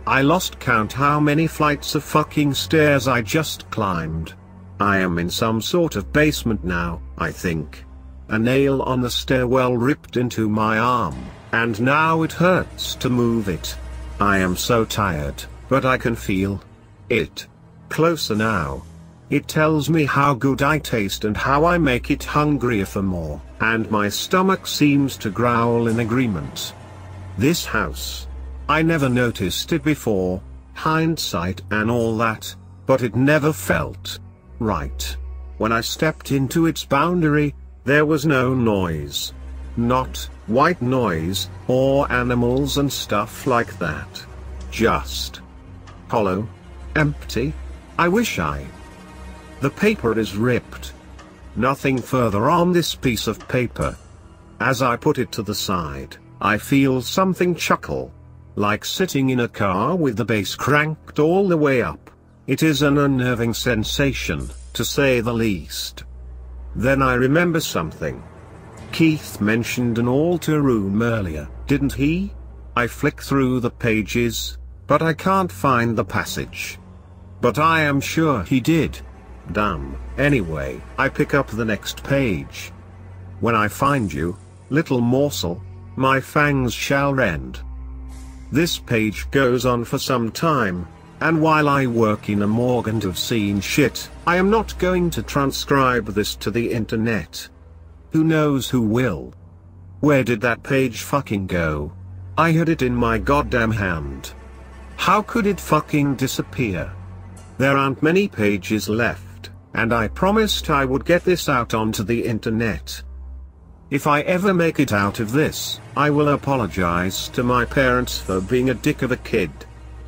A: I lost count how many flights of fucking stairs I just climbed. I am in some sort of basement now, I think. A nail on the stairwell ripped into my arm, and now it hurts to move it. I am so tired, but I can feel it closer now. It tells me how good I taste and how I make it hungrier for more, and my stomach seems to growl in agreement. This house. I never noticed it before, hindsight and all that, but it never felt right. When I stepped into its boundary, there was no noise. Not white noise, or animals and stuff like that. Just hollow. Empty. I wish The paper is ripped. Nothing further on this piece of paper. As I put it to the side, I feel something chuckle. Like sitting in a car with the bass cranked all the way up. It is an unnerving sensation, to say the least. Then I remember something. Keith mentioned an altar room earlier, didn't he? I flick through the pages, but I can't find the passage. But I am sure he did. Damn. Anyway, I pick up the next page. When I find you, little morsel, my fangs shall rend. This page goes on for some time, and while I work in a morgue and have seen shit, I am not going to transcribe this to the internet. Who knows who will? Where did that page fucking go? I had it in my goddamn hand. How could it fucking disappear? There aren't many pages left, and I promised I would get this out onto the internet. If I ever make it out of this, I will apologize to my parents for being a dick of a kid.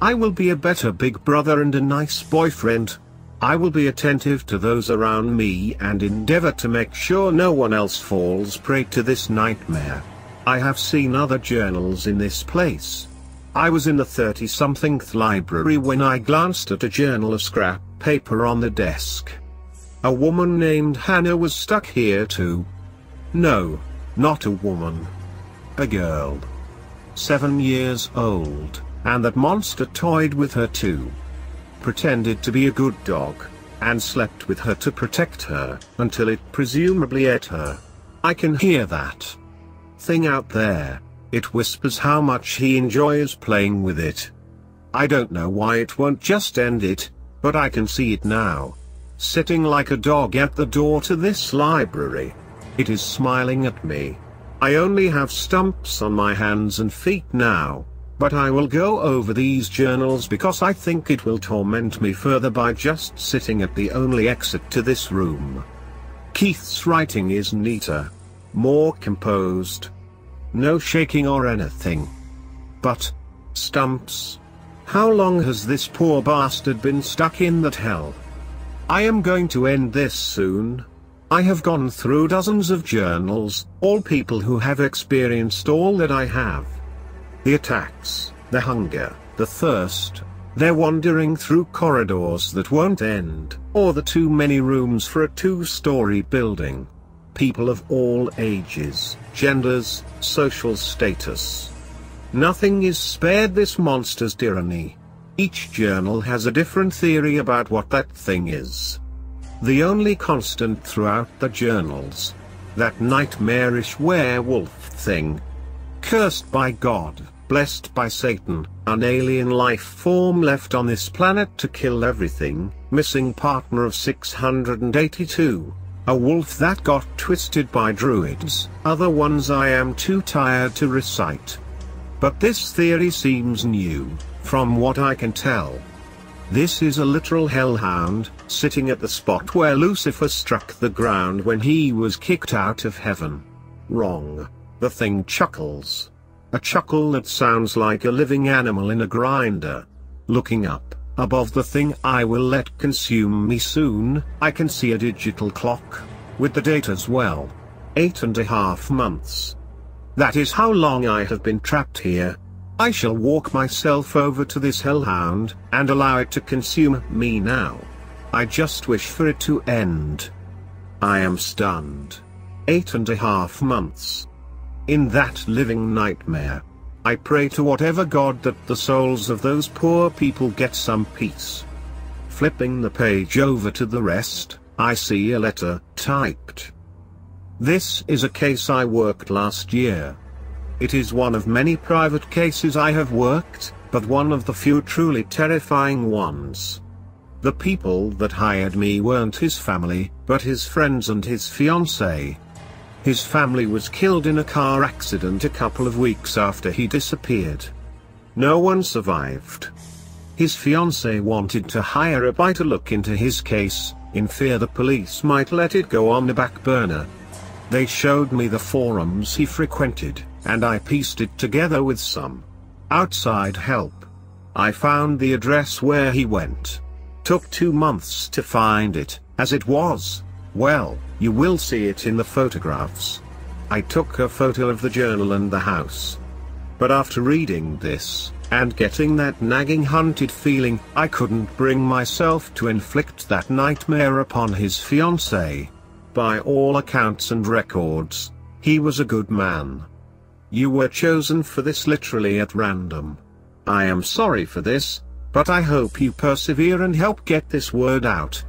A: I will be a better big brother and a nice boyfriend. I will be attentive to those around me and endeavor to make sure no one else falls prey to this nightmare. I have seen other journals in this place. I was in the 30-somethingth library when I glanced at a journal of scrap paper on the desk. A woman named Hannah was stuck here too. No, not a woman. A girl. 7 years old, and that monster toyed with her too. Pretended to be a good dog, and slept with her to protect her, until it presumably ate her. I can hear that thing out there. It whispers how much he enjoys playing with it. I don't know why it won't just end it, but I can see it now. Sitting like a dog at the door to this library. It is smiling at me. I only have stumps on my hands and feet now, but I will go over these journals because I think it will torment me further by just sitting at the only exit to this room. Keith's writing is neater. More composed. No shaking or anything. But stumps. How long has this poor bastard been stuck in that hell? I am going to end this soon. I have gone through dozens of journals, all people who have experienced all that I have. The attacks, the hunger, the thirst, their wandering through corridors that won't end, or the too many rooms for a 2-story building. People of all ages, genders, social status. Nothing is spared this monster's tyranny. Each journal has a different theory about what that thing is. The only constant throughout the journals. That nightmarish werewolf thing. Cursed by God, blessed by Satan, an alien life form left on this planet to kill everything, missing partner of 682. A wolf that got twisted by druids, other ones I am too tired to recite. But this theory seems new, from what I can tell. This is a literal hellhound, sitting at the spot where Lucifer struck the ground when he was kicked out of heaven. Wrong. The thing chuckles. A chuckle that sounds like a living animal in a grinder. Looking up, above the thing I will let consume me soon, I can see a digital clock. With the date as well. 8.5 months. That is how long I have been trapped here. I shall walk myself over to this hellhound, and allow it to consume me now. I just wish for it to end. I am stunned. 8.5 months. In that living nightmare. I pray to whatever God that the souls of those poor people get some peace. Flipping the page over to the rest, I see a letter, typed. This is a case I worked last year. It is one of many private cases I have worked, but one of the few truly terrifying ones. The people that hired me weren't his family, but his friends and his fiancée. His family was killed in a car accident a couple of weeks after he disappeared. No one survived. His fiancée wanted to hire a buyer to look into his case, in fear the police might let it go on the back burner. They showed me the forums he frequented, and I pieced it together with some outside help. I found the address where he went. Took 2 months to find it, as it was. Well, you will see it in the photographs. I took a photo of the journal and the house. But after reading this, and getting that nagging hunted feeling, I couldn't bring myself to inflict that nightmare upon his fiancée. By all accounts and records, he was a good man. You were chosen for this literally at random. I am sorry for this, but I hope you persevere and help get this word out.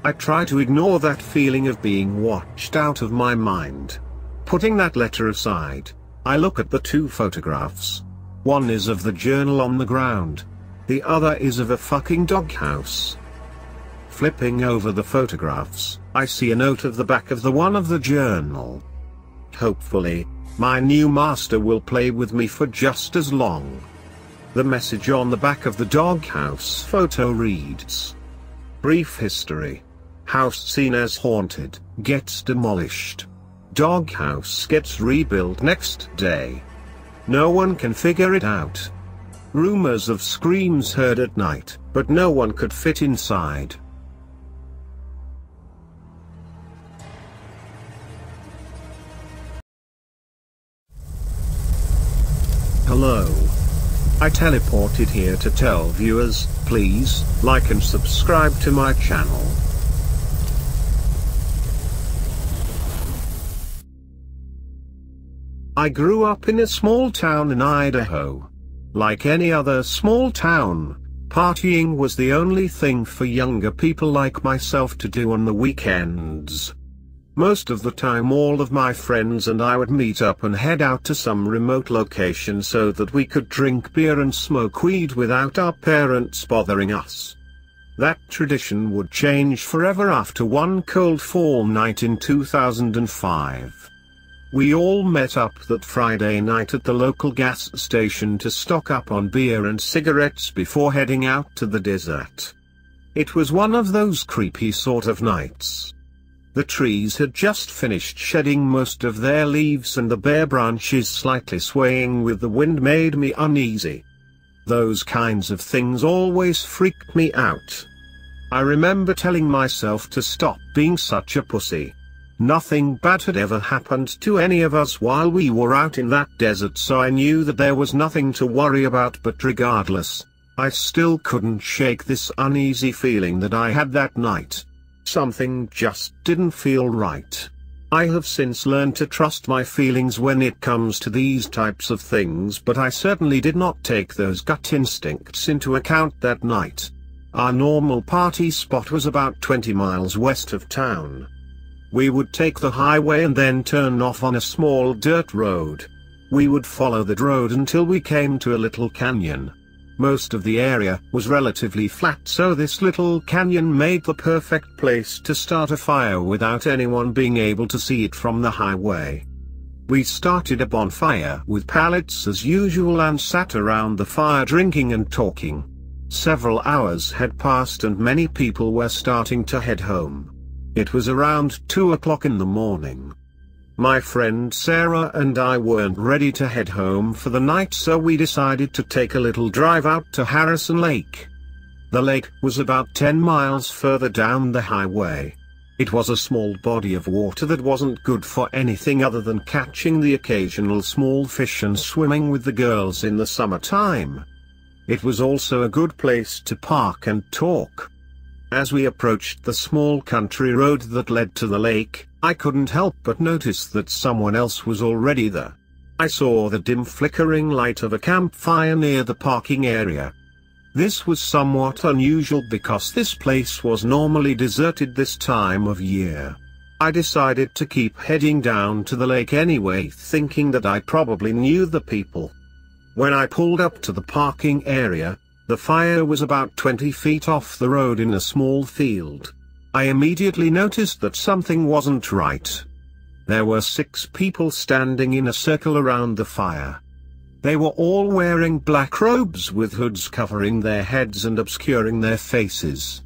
A: I try to ignore that feeling of being watched out of my mind. Putting that letter aside, I look at the 2 photographs. One is of the journal on the ground. The other is of a fucking doghouse. Flipping over the photographs, I see a note of the back of the one of the journal. Hopefully, my new master will play with me for just as long. The message on the back of the doghouse photo reads: Brief history. House seen as haunted, gets demolished. Doghouse gets rebuilt next day. No one can figure it out. Rumors of screams heard at night, but no one could fit inside. Hello. I teleported here to tell viewers, please, like and subscribe to my channel. I grew up in a small town in Idaho. Like any other small town, partying was the only thing for younger people like myself to do on the weekends. Most of the time all of my friends and I would meet up and head out to some remote location so that we could drink beer and smoke weed without our parents bothering us. That tradition would change forever after one cold fall night in 2005. We all met up that Friday night at the local gas station to stock up on beer and cigarettes before heading out to the desert. It was one of those creepy sort of nights. The trees had just finished shedding most of their leaves and the bare branches slightly swaying with the wind made me uneasy. Those kinds of things always freaked me out. I remember telling myself to stop being such a pussy. Nothing bad had ever happened to any of us while we were out in that desert, so I knew that there was nothing to worry about, but regardless, I still couldn't shake this uneasy feeling that I had that night. Something just didn't feel right. I have since learned to trust my feelings when it comes to these types of things, but I certainly did not take those gut instincts into account that night. Our normal party spot was about 20 miles west of town. We would take the highway and then turn off on a small dirt road. We would follow that road until we came to a little canyon. Most of the area was relatively flat, so this little canyon made the perfect place to start a fire without anyone being able to see it from the highway. We started a bonfire with pallets as usual and sat around the fire drinking and talking. Several hours had passed and many people were starting to head home. It was around 2 o'clock in the morning. My friend Sarah and I weren't ready to head home for the night, so we decided to take a little drive out to Harrison Lake. The lake was about 10 miles further down the highway. It was a small body of water that wasn't good for anything other than catching the occasional small fish and swimming with the girls in the summertime. It was also a good place to park and talk. As we approached the small country road that led to the lake, I couldn't help but notice that someone else was already there. I saw the dim flickering light of a campfire near the parking area. This was somewhat unusual because this place was normally deserted this time of year. I decided to keep heading down to the lake anyway, thinking that I probably knew the people. When I pulled up to the parking area, the fire was about 20 feet off the road in a small field. I immediately noticed that something wasn't right. There were 6 people standing in a circle around the fire. They were all wearing black robes with hoods covering their heads and obscuring their faces.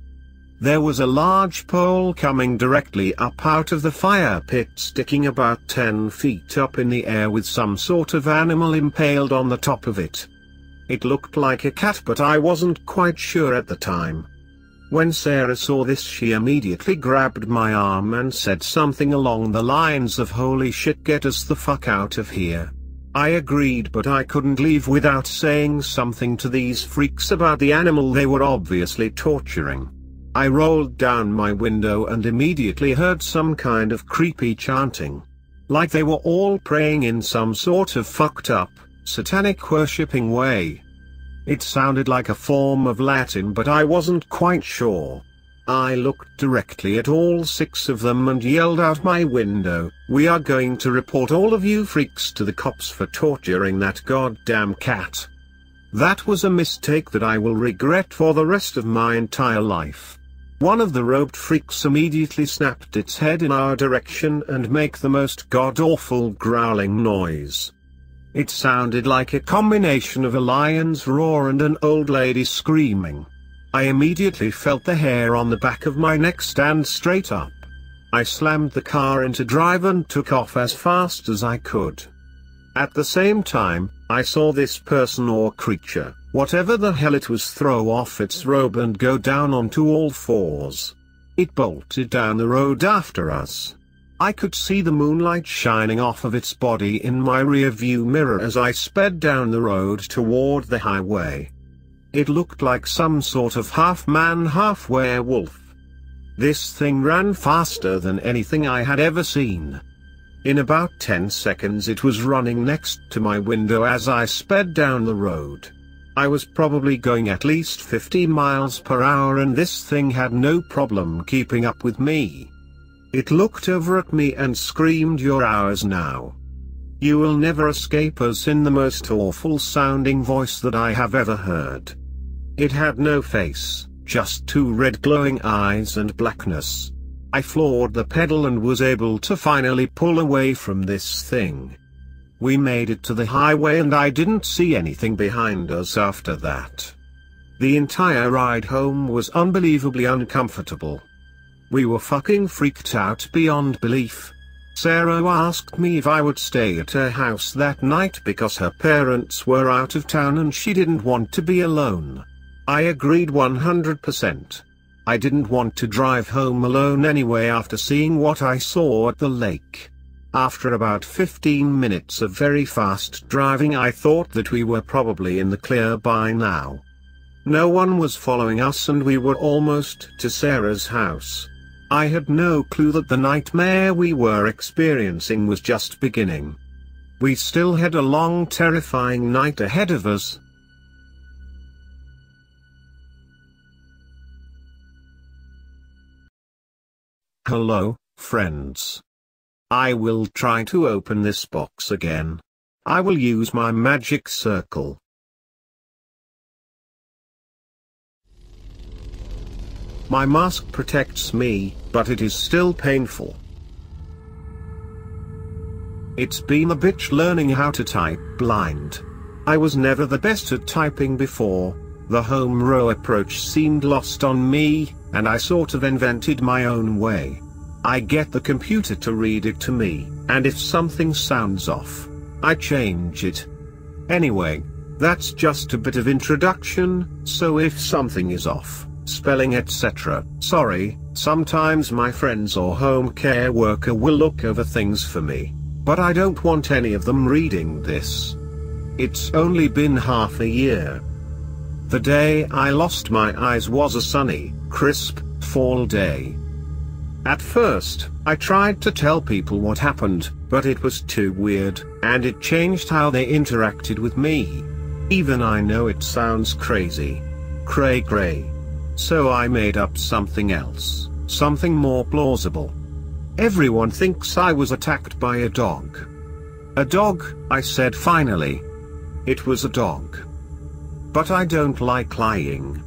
A: There was a large pole coming directly up out of the fire pit, sticking about 10 feet up in the air with some sort of animal impaled on the top of it. It looked like a cat, but I wasn't quite sure at the time. When Sarah saw this, she immediately grabbed my arm and said something along the lines of, "Holy shit, get us the fuck out of here." I agreed, but I couldn't leave without saying something to these freaks about the animal they were obviously torturing. I rolled down my window and immediately heard some kind of creepy chanting. Like they were all praying in some sort of fucked up, satanic worshipping way. It sounded like a form of Latin, but I wasn't quite sure. I looked directly at all 6 of them and yelled out my window, "We are going to report all of you freaks to the cops for torturing that goddamn cat." That was a mistake that I will regret for the rest of my entire life. One of the robed freaks immediately snapped its head in our direction and make the most god-awful growling noise. It sounded like a combination of a lion's roar and an old lady screaming. I immediately felt the hair on the back of my neck stand straight up. I slammed the car into drive and took off as fast as I could. At the same time, I saw this person or creature, whatever the hell it was, throw off its robe and go down onto all 4s. It bolted down the road after us. I could see the moonlight shining off of its body in my rear view mirror as I sped down the road toward the highway. It looked like some sort of half-man, half-werewolf. This thing ran faster than anything I had ever seen. In about 10 seconds it was running next to my window as I sped down the road. I was probably going at least 50 miles per hour and this thing had no problem keeping up with me. It looked over at me and screamed, "You're ours now. You will never escape us," in the most awful sounding voice that I have ever heard. It had no face, just 2 red glowing eyes and blackness. I floored the pedal and was able to finally pull away from this thing. We made it to the highway and I didn't see anything behind us after that. The entire ride home was unbelievably uncomfortable. We were fucking freaked out beyond belief. Sarah asked me if I would stay at her house that night because her parents were out of town and she didn't want to be alone. I agreed 100%. I didn't want to drive home alone anyway after seeing what I saw at the lake. After about 15 minutes of very fast driving, I thought that we were probably in the clear by now. No one was following us and we were almost to Sarah's house. I had no clue that the nightmare we were experiencing was just beginning. We still had a long, terrifying night ahead of us. Hello, friends. I will try to open this box again. I will use my magic circle. My mask protects me, but it is still painful. It's been a bitch learning how to type blind. I was never the best at typing before. The home row approach seemed lost on me, and I sort of invented my own way. I get the computer to read it to me, and if something sounds off, I change it. Anyway, that's just a bit of introduction, so if something is off, spelling etc., sorry, sometimes my friends or home care worker will look over things for me, but I don't want any of them reading this. It's only been half a year. The day I lost my eyes was a sunny, crisp, fall day. At first, I tried to tell people what happened, but it was too weird, and it changed how they interacted with me. Even I know it sounds crazy. cray cray. So I made up something else, something more plausible. Everyone thinks I was attacked by a dog. A dog, I said finally. It was a dog. But I don't like lying.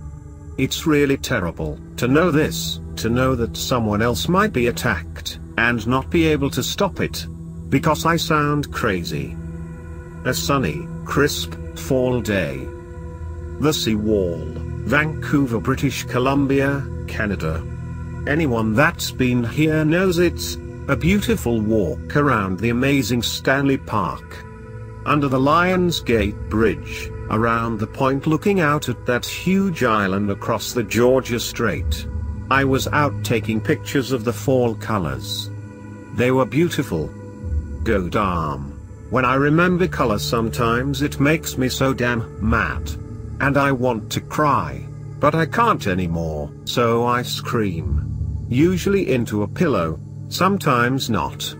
A: It's really terrible to know this, to know that someone else might be attacked, and not be able to stop it. Because I sound crazy. A sunny, crisp, fall day. The seawall, Vancouver, British Columbia, Canada. Anyone that's been here knows it's a beautiful walk around the amazing Stanley Park. Under the Lions Gate Bridge, around the point looking out at that huge island across the Georgia Strait. I was out taking pictures of the fall colors. They were beautiful. Go darn. When I remember color sometimes it makes me so damn mad. And I want to cry. But I can't anymore, so I scream. Usually into a pillow, sometimes not.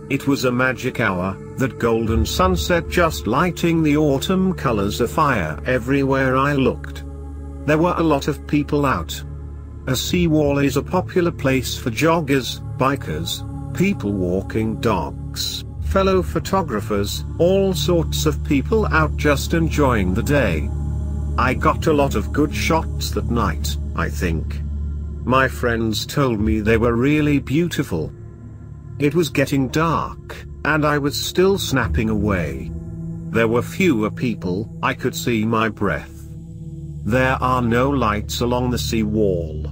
A: It was a magic hour, that golden sunset just lighting the autumn colors afire everywhere I looked. There were a lot of people out. A seawall is a popular place for joggers, bikers, people walking dogs, fellow photographers, all sorts of people out just enjoying the day. I got a lot of good shots that night, I think. My friends told me they were really beautiful. It was getting dark, and I was still snapping away. There were fewer people, I could see my breath. There are no lights along the sea wall.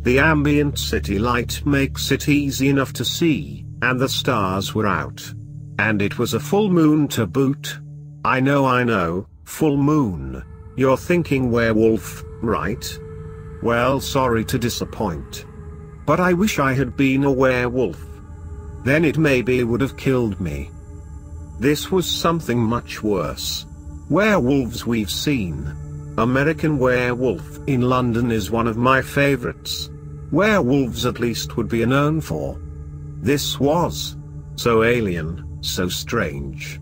A: The ambient city light makes it easy enough to see, and the stars were out. And it was a full moon to boot. I know, full moon. You're thinking werewolf, right? Well, sorry to disappoint. But I wish I had been a werewolf. Then it maybe would have killed me. This was something much worse. Werewolves we've seen. American Werewolf in London is one of my favorites. Werewolves at least would be known for. This was so alien, so strange.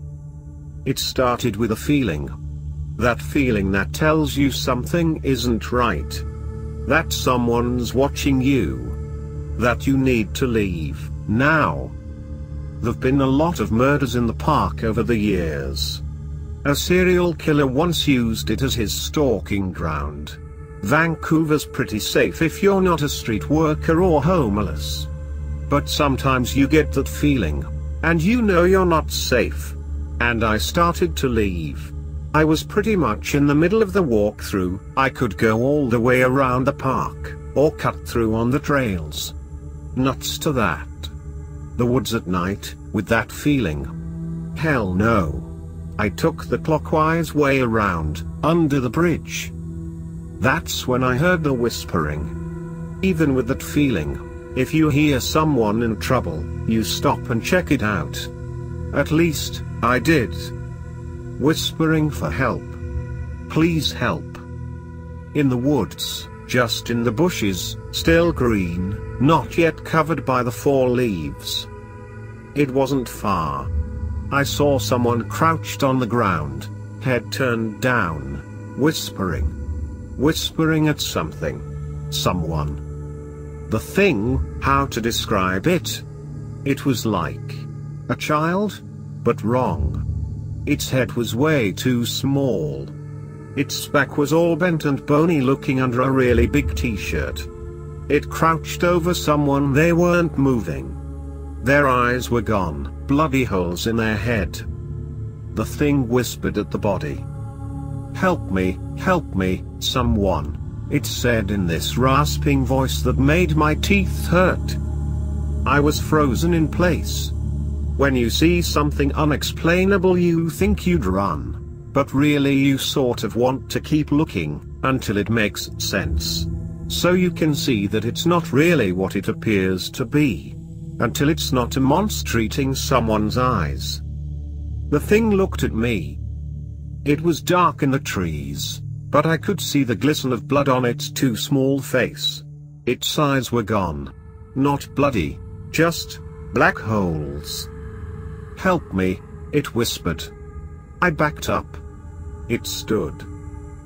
A: It started with a feeling. That feeling that tells you something isn't right. That someone's watching you. That you need to leave, now. There've been a lot of murders in the park over the years. A serial killer once used it as his stalking ground. Vancouver's pretty safe if you're not a street worker or homeless. But sometimes you get that feeling, and you know you're not safe. And I started to leave. I was pretty much in the middle of the walkthrough. I could go all the way around the park, or cut through on the trails. Nuts to that. The woods at night, with that feeling. Hell no. I took the clockwise way around, under the bridge. That's when I heard the whispering. Even with that feeling, if you hear someone in trouble, you stop and check it out. At least, I did. Whispering for help. Please help. In the woods, just in the bushes, still green, not yet covered by the fall leaves. It wasn't far. I saw someone crouched on the ground, head turned down, whispering. Whispering at something. Someone. The thing, how to describe it? It was like a child? But wrong. Its head was way too small. Its back was all bent and bony, looking under a really big t-shirt. It crouched over someone. They weren't moving. Their eyes were gone, bloody holes in their head. The thing whispered at the body. Help me, someone," it said in this rasping voice that made my teeth hurt. I was frozen in place. When you see something unexplainable you think you'd run. But really you sort of want to keep looking, until it makes sense. So you can see that it's not really what it appears to be. Until it's not a monster eating someone's eyes. The thing looked at me. It was dark in the trees, but I could see the glisten of blood on its too small face. Its eyes were gone. Not bloody, just black holes. "Help me," it whispered. I backed up. It stood.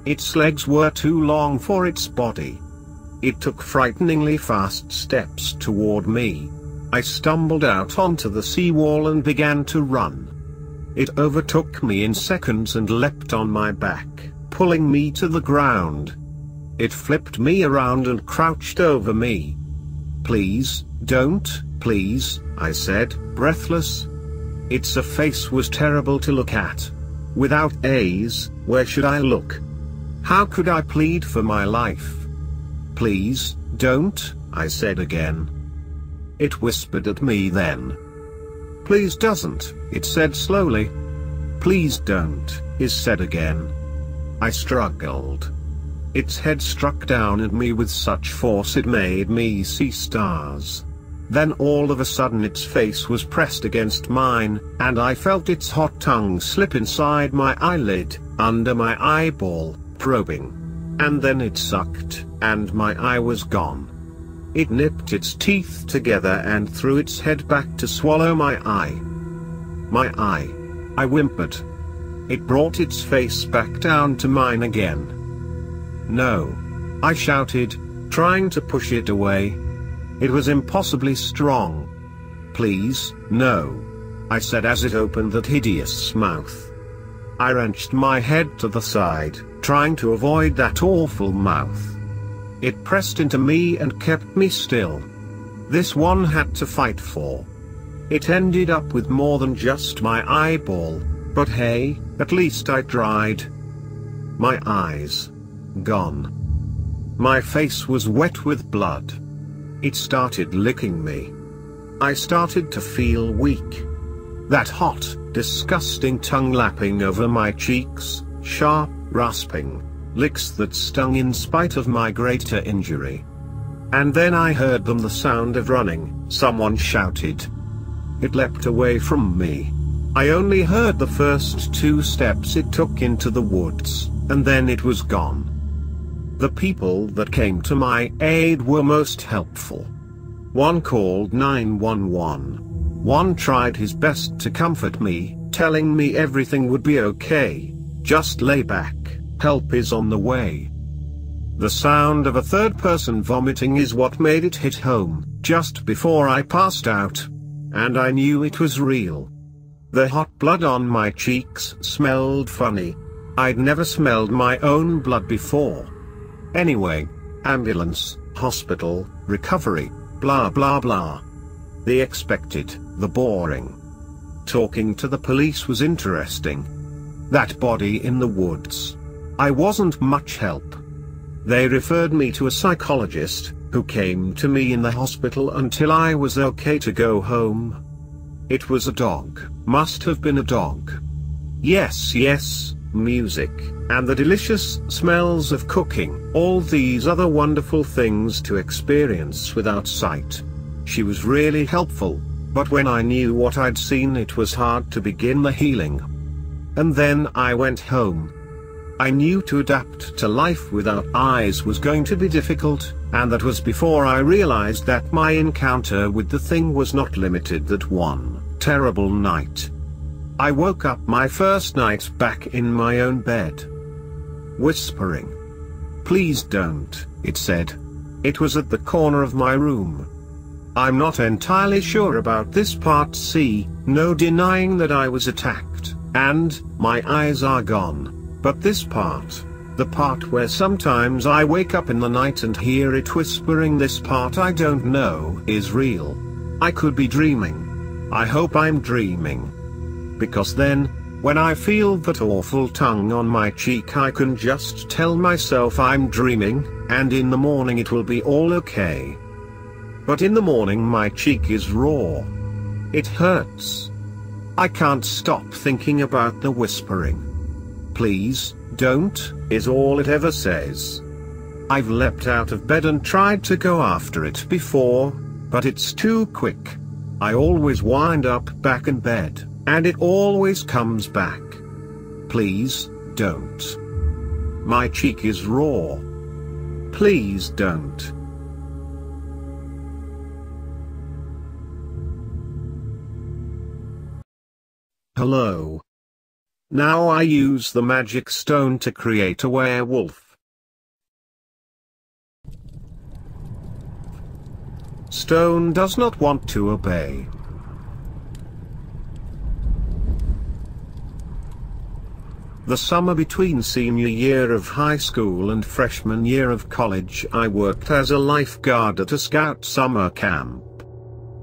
A: Its legs were too long for its body. It took frighteningly fast steps toward me. I stumbled out onto the seawall and began to run. It overtook me in seconds and leapt on my back, pulling me to the ground. It flipped me around and crouched over me. "Please, don't, please," I said, breathless. Its face was terrible to look at. Without eyes, where should I look? How could I plead for my life? "Please, don't," I said again. It whispered at me then. "Please doesn't," it said slowly. "Please don't," it said again. I struggled. Its head struck down at me with such force it made me see stars. Then all of a sudden its face was pressed against mine, and I felt its hot tongue slip inside my eyelid, under my eyeball, probing. And then it sucked, and my eye was gone. It nipped its teeth together and threw its head back to swallow my eye. My eye. I whimpered. It brought its face back down to mine again. "No!" I shouted, trying to push it away. It was impossibly strong. "Please, no," I said as it opened that hideous mouth. I wrenched my head to the side, trying to avoid that awful mouth. It pressed into me and kept me still. This one had to fight for. It ended up with more than just my eyeball, but hey, at least I tried. My eyes. Gone. My face was wet with blood. It started licking me. I started to feel weak. That hot, disgusting tongue lapping over my cheeks, sharp, rasping licks that stung in spite of my greater injury. And then I heard the sound of running. Someone shouted. It leapt away from me. I only heard the first 2 steps it took into the woods, and then it was gone. The people that came to my aid were most helpful. One called 911. One tried his best to comfort me, telling me everything would be okay. Just lay back, help is on the way. The sound of a third person vomiting is what made it hit home, just before I passed out. And I knew it was real. The hot blood on my cheeks smelled funny. I'd never smelled my own blood before. Anyway, ambulance, hospital, recovery, blah blah blah. The expected, the boring. Talking to the police was interesting. That body in the woods. I wasn't much help. They referred me to a psychologist, who came to me in the hospital until I was okay to go home. It was a dog, must have been a dog. Yes, music, and the delicious smells of cooking, all these other wonderful things to experience without sight. She was really helpful, but when I knew what I'd seen it was hard to begin the healing. And then I went home. I knew to adapt to life without eyes was going to be difficult, and that was before I realized that my encounter with the thing was not limited that one terrible night. I woke up my first night back in my own bed. Whispering. "Please don't," it said. It was at the corner of my room. I'm not entirely sure about this part. See, no denying that I was attacked, and my eyes are gone. But this part, the part where sometimes I wake up in the night and hear it whispering, this part I don't know is real. I could be dreaming. I hope I'm dreaming. Because then, when I feel that awful tongue on my cheek, I can just tell myself I'm dreaming, and in the morning it will be all okay. But in the morning my cheek is raw. It hurts. I can't stop thinking about the whispering. "Please, don't," is all it ever says. I've leapt out of bed and tried to go after it before, but it's too quick. I always wind up back in bed, and it always comes back. Please, don't. My cheek is raw. Please don't. Hello. Now I use the magic stone to create a werewolf. Stone does not want to obey. The summer between senior year of high school and freshman year of college, I worked as a lifeguard at a scout summer camp.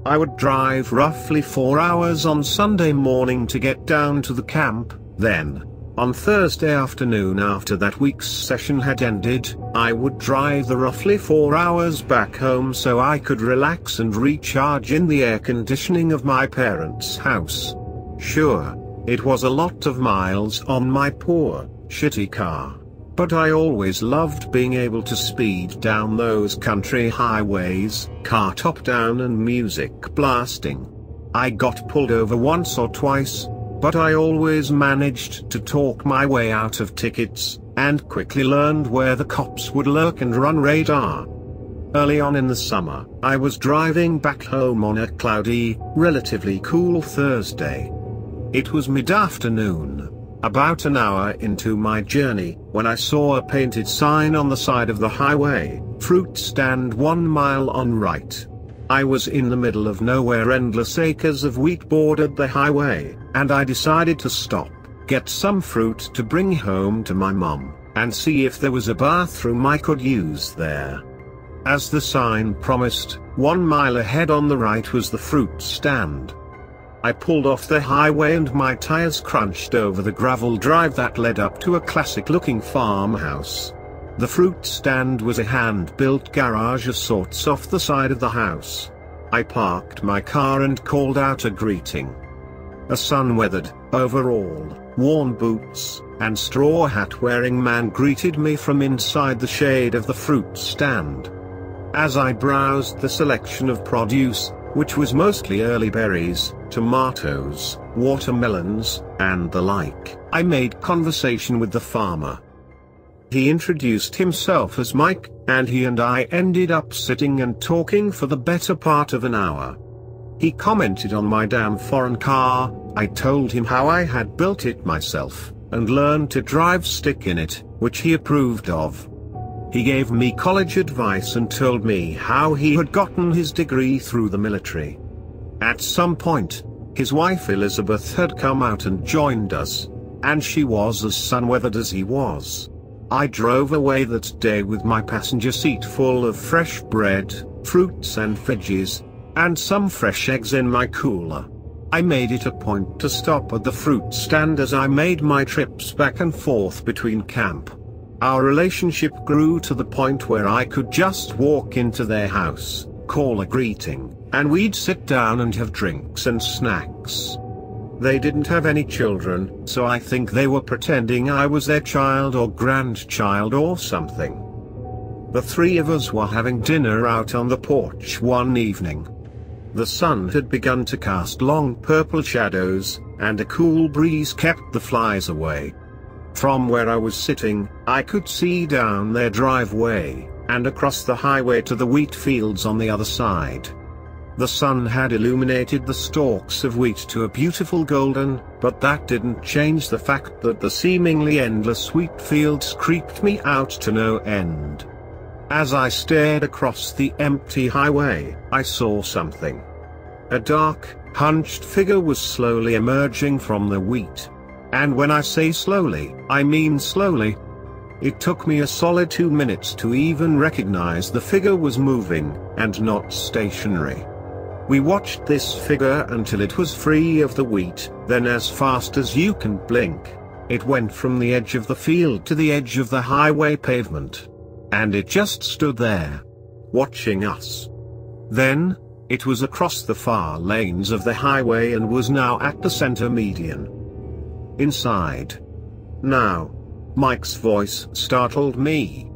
A: I would drive roughly 4 hours on Sunday morning to get down to the camp, then, on Thursday afternoon after that week's session had ended, I would drive the roughly 4 hours back home so I could relax and recharge in the air conditioning of my parents' house. Sure, it was a lot of miles on my poor, shitty car, but I always loved being able to speed down those country highways, car top down and music blasting. I got pulled over once or twice, but I always managed to talk my way out of tickets, and quickly learned where the cops would lurk and run radar. Early on in the summer, I was driving back home on a cloudy, relatively cool Thursday. It was mid-afternoon, about an hour into my journey, when I saw a painted sign on the side of the highway, "Fruit stand 1 mile on right." I was in the middle of nowhere, endless acres of wheat bordered the highway, and I decided to stop, get some fruit to bring home to my mom, and see if there was a bathroom I could use there. As the sign promised, 1 mile ahead on the right was the fruit stand. I pulled off the highway and my tires crunched over the gravel drive that led up to a classic-looking farmhouse. The fruit stand was a hand-built garage of sorts off the side of the house. I parked my car and called out a greeting. A sun-weathered, overall, worn boots, and straw hat-wearing man greeted me from inside the shade of the fruit stand. As I browsed the selection of produce, which was mostly early berries, tomatoes, watermelons, and the like, I made conversation with the farmer. He introduced himself as Mike, and he and I ended up sitting and talking for the better part of an hour. He commented on my damn foreign car. I told him how I had built it myself, and learned to drive stick in it, which he approved of. He gave me college advice and told me how he had gotten his degree through the military. At some point, his wife Elizabeth had come out and joined us, and she was as sun-weathered as he was. I drove away that day with my passenger seat full of fresh bread, fruits and veggies, and some fresh eggs in my cooler. I made it a point to stop at the fruit stand as I made my trips back and forth between camp. Our relationship grew to the point where I could just walk into their house, call a greeting, and we'd sit down and have drinks and snacks. They didn't have any children, so I think they were pretending I was their child or grandchild or something. The three of us were having dinner out on the porch one evening. The sun had begun to cast long purple shadows, and a cool breeze kept the flies away. From where I was sitting, I could see down their driveway, and across the highway to the wheat fields on the other side. The sun had illuminated the stalks of wheat to a beautiful golden, but that didn't change the fact that the seemingly endless wheat fields creeped me out to no end. As I stared across the empty highway, I saw something. A dark, hunched figure was slowly emerging from the wheat. And when I say slowly, I mean slowly. It took me a solid 2 minutes to even recognize the figure was moving, and not stationary. We watched this figure until it was free of the wheat, then as fast as you can blink, it went from the edge of the field to the edge of the highway pavement. And it just stood there, watching us. Then, it was across the far lanes of the highway and was now at the center median. Inside. Now. Mike's voice startled me.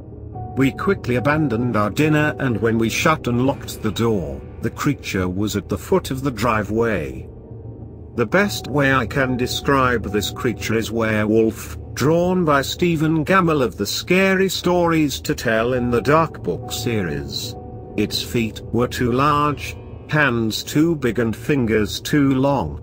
A: We quickly abandoned our dinner, and when we shut and locked the door, the creature was at the foot of the driveway. The best way I can describe this creature is Werewolf, drawn by Stephen Gammell of the Scary Stories to Tell in the Dark Book series. Its feet were too large, hands too big and fingers too long.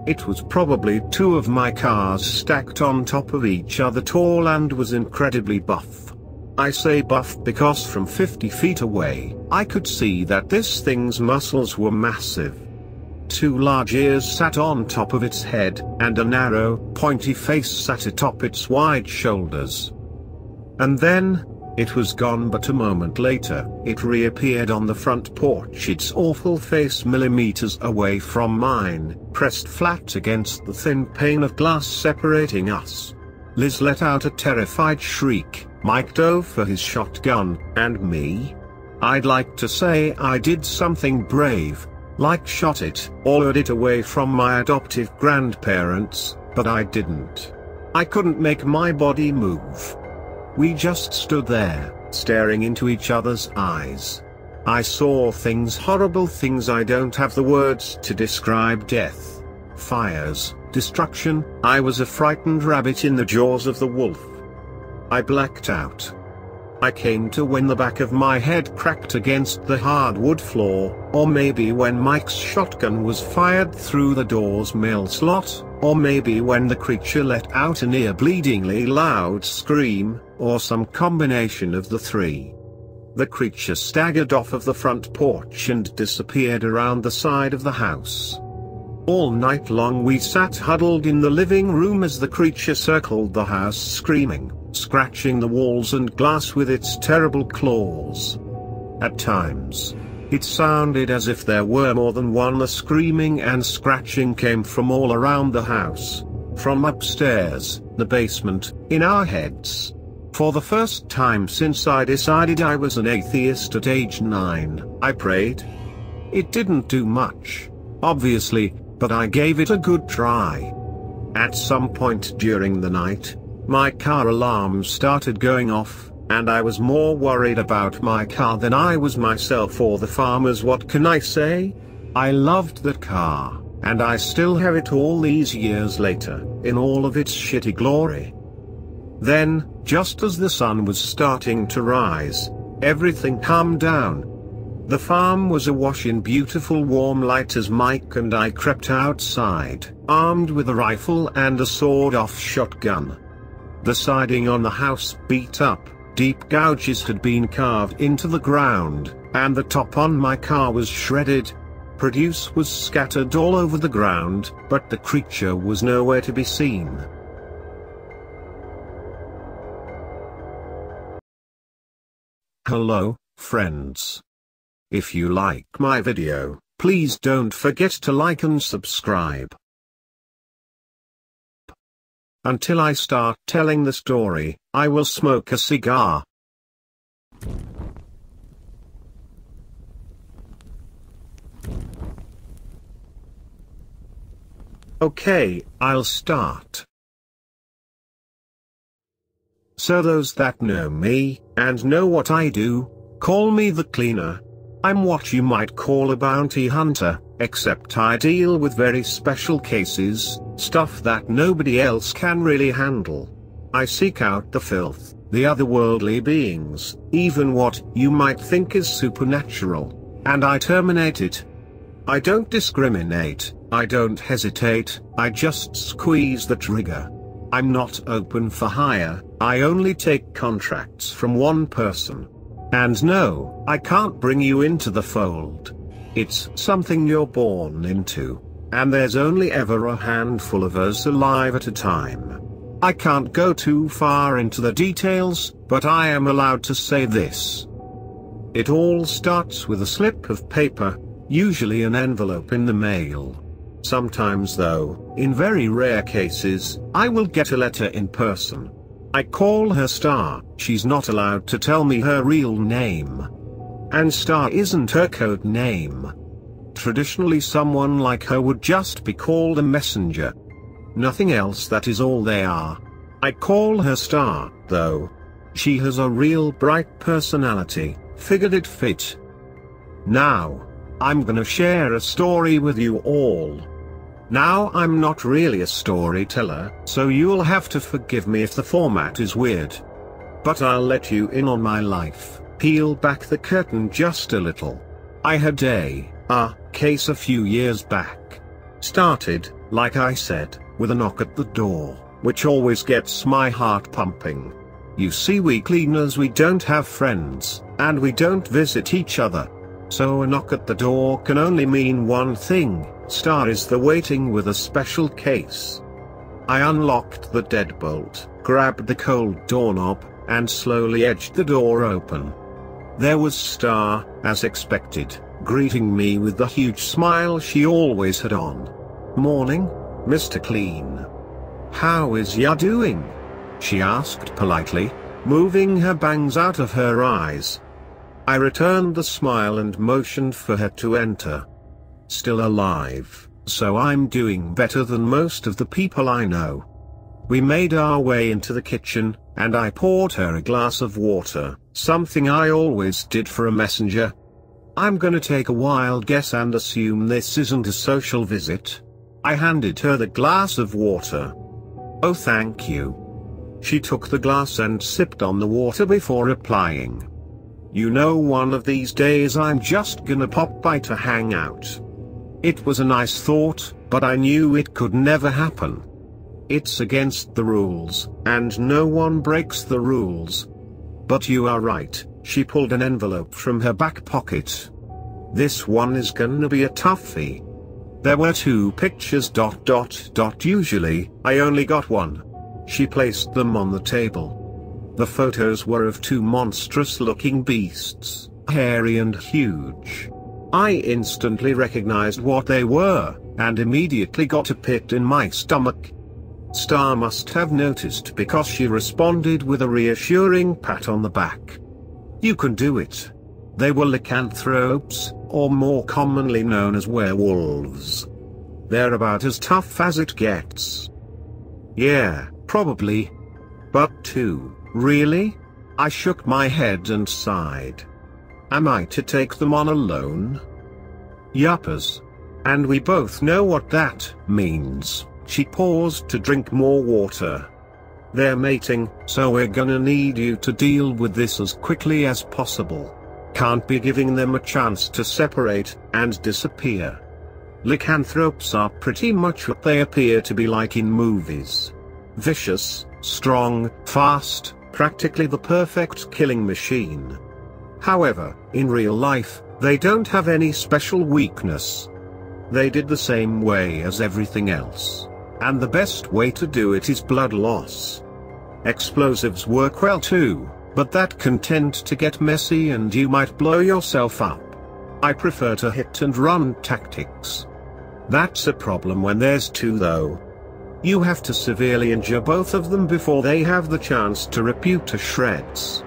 A: It was probably two of my cars stacked on top of each other, tall, and was incredibly buff. I say buff because from 50 feet away, I could see that this thing's muscles were massive. Two large ears sat on top of its head, and a narrow, pointy face sat atop its wide shoulders. And then, it was gone, but a moment later, it reappeared on the front porch, its awful face millimeters away from mine, pressed flat against the thin pane of glass separating us. Liz let out a terrified shriek, Mike dove for his shotgun, and me? I'd like to say I did something brave, like shot it, or lured it away from my adoptive grandparents, but I didn't. I couldn't make my body move. We just stood there, staring into each other's eyes. I saw things, horrible things. I don't have the words to describe: death, fires, destruction. I was a frightened rabbit in the jaws of the wolf. I blacked out. I came to when the back of my head cracked against the hardwood floor, or maybe when Mike's shotgun was fired through the door's mail slot, or maybe when the creature let out an ear-bleedingly loud scream, or some combination of the three. The creature staggered off of the front porch and disappeared around the side of the house. All night long we sat huddled in the living room as the creature circled the house, screaming, scratching the walls and glass with its terrible claws. At times, it sounded as if there were more than one. The screaming and scratching came from all around the house, from upstairs, the basement, in our heads. For the first time since I decided I was an atheist at age 9, I prayed. It didn't do much, obviously, but I gave it a good try. At some point during the night, my car alarm started going off, and I was more worried about my car than I was myself or the farmers. What can I say? I loved that car, and I still have it all these years later, in all of its shitty glory. Then, just as the sun was starting to rise, everything calmed down. The farm was awash in beautiful warm light as Mike and I crept outside, armed with a rifle and a sawed-off shotgun. The siding on the house beat up, deep gouges had been carved into the ground, and the top on my car was shredded. Produce was scattered all over the ground, but the creature was nowhere to be seen. Hello, friends. If you like my video, please don't forget to like and subscribe. Until I start telling the story, I will smoke a cigar. Okay, I'll start. So those that know me, and know what I do, call me the cleaner. I'm what you might call a bounty hunter, except I deal with very special cases, stuff that nobody else can really handle. I seek out the filth, the otherworldly beings, even what you might think is supernatural, and I terminate it. I don't discriminate, I don't hesitate, I just squeeze the trigger. I'm not open for hire, I only take contracts from one person. And no, I can't bring you into the fold. It's something you're born into, and there's only ever a handful of us alive at a time. I can't go too far into the details, but I am allowed to say this. It all starts with a slip of paper, usually an envelope in the mail. Sometimes though, in very rare cases, I will get a letter in person. I call her Star, she's not allowed to tell me her real name. And Star isn't her code name. Traditionally someone like her would just be called a messenger. Nothing else, that is all they are. I call her Star, though. She has a real bright personality, figured it fit. Now, I'm gonna share a story with you all. Now I'm not really a storyteller, so you'll have to forgive me if the format is weird. But I'll let you in on my life, peel back the curtain just a little. I had a case a few years back. Started like I said, with a knock at the door, which always gets my heart pumping. You see, we cleaners, we don't have friends, and we don't visit each other. So a knock at the door can only mean one thing: Star is there waiting with a special case. I unlocked the deadbolt, grabbed the cold doorknob, and slowly edged the door open. There was Star, as expected, greeting me with the huge smile she always had on. "Morning, Mr. Clean. How is ya doing?" she asked politely, moving her bangs out of her eyes. I returned the smile and motioned for her to enter. Still alive, so I'm doing better than most of the people I know. We made our way into the kitchen, and I poured her a glass of water, something I always did for a messenger. I'm gonna take a wild guess and assume this isn't a social visit. I handed her the glass of water. "Oh, thank you." She took the glass and sipped on the water before replying. "You know, one of these days I'm just gonna pop by to hang out." It was a nice thought, but I knew it could never happen. It's against the rules, and no one breaks the rules. But you are right, she pulled an envelope from her back pocket. "This one is gonna be a toughie." There were 2 pictures ... Usually, I only got one. She placed them on the table. The photos were of 2 monstrous-looking beasts, hairy and huge. I instantly recognized what they were, and immediately got a pit in my stomach. Star must have noticed because she responded with a reassuring pat on the back. "You can do it." They were lycanthropes, or more commonly known as werewolves. They're about as tough as it gets. "Yeah, probably. But 2, really?" I shook my head and sighed. "Am I to take them on alone?" "Yuppers. And we both know what that means." She paused to drink more water. "They're mating, so we're gonna need you to deal with this as quickly as possible. Can't be giving them a chance to separate and disappear. Lycanthropes are pretty much what they appear to be like in movies. Vicious, strong, fast, practically the perfect killing machine. However, in real life, they don't have any special weakness. They did the same way as everything else. And the best way to do it is blood loss. Explosives work well too, but that can tend to get messy and you might blow yourself up. I prefer to hit and run tactics. That's a problem when there's 2 though. You have to severely injure both of them before they have the chance to rip you to shreds.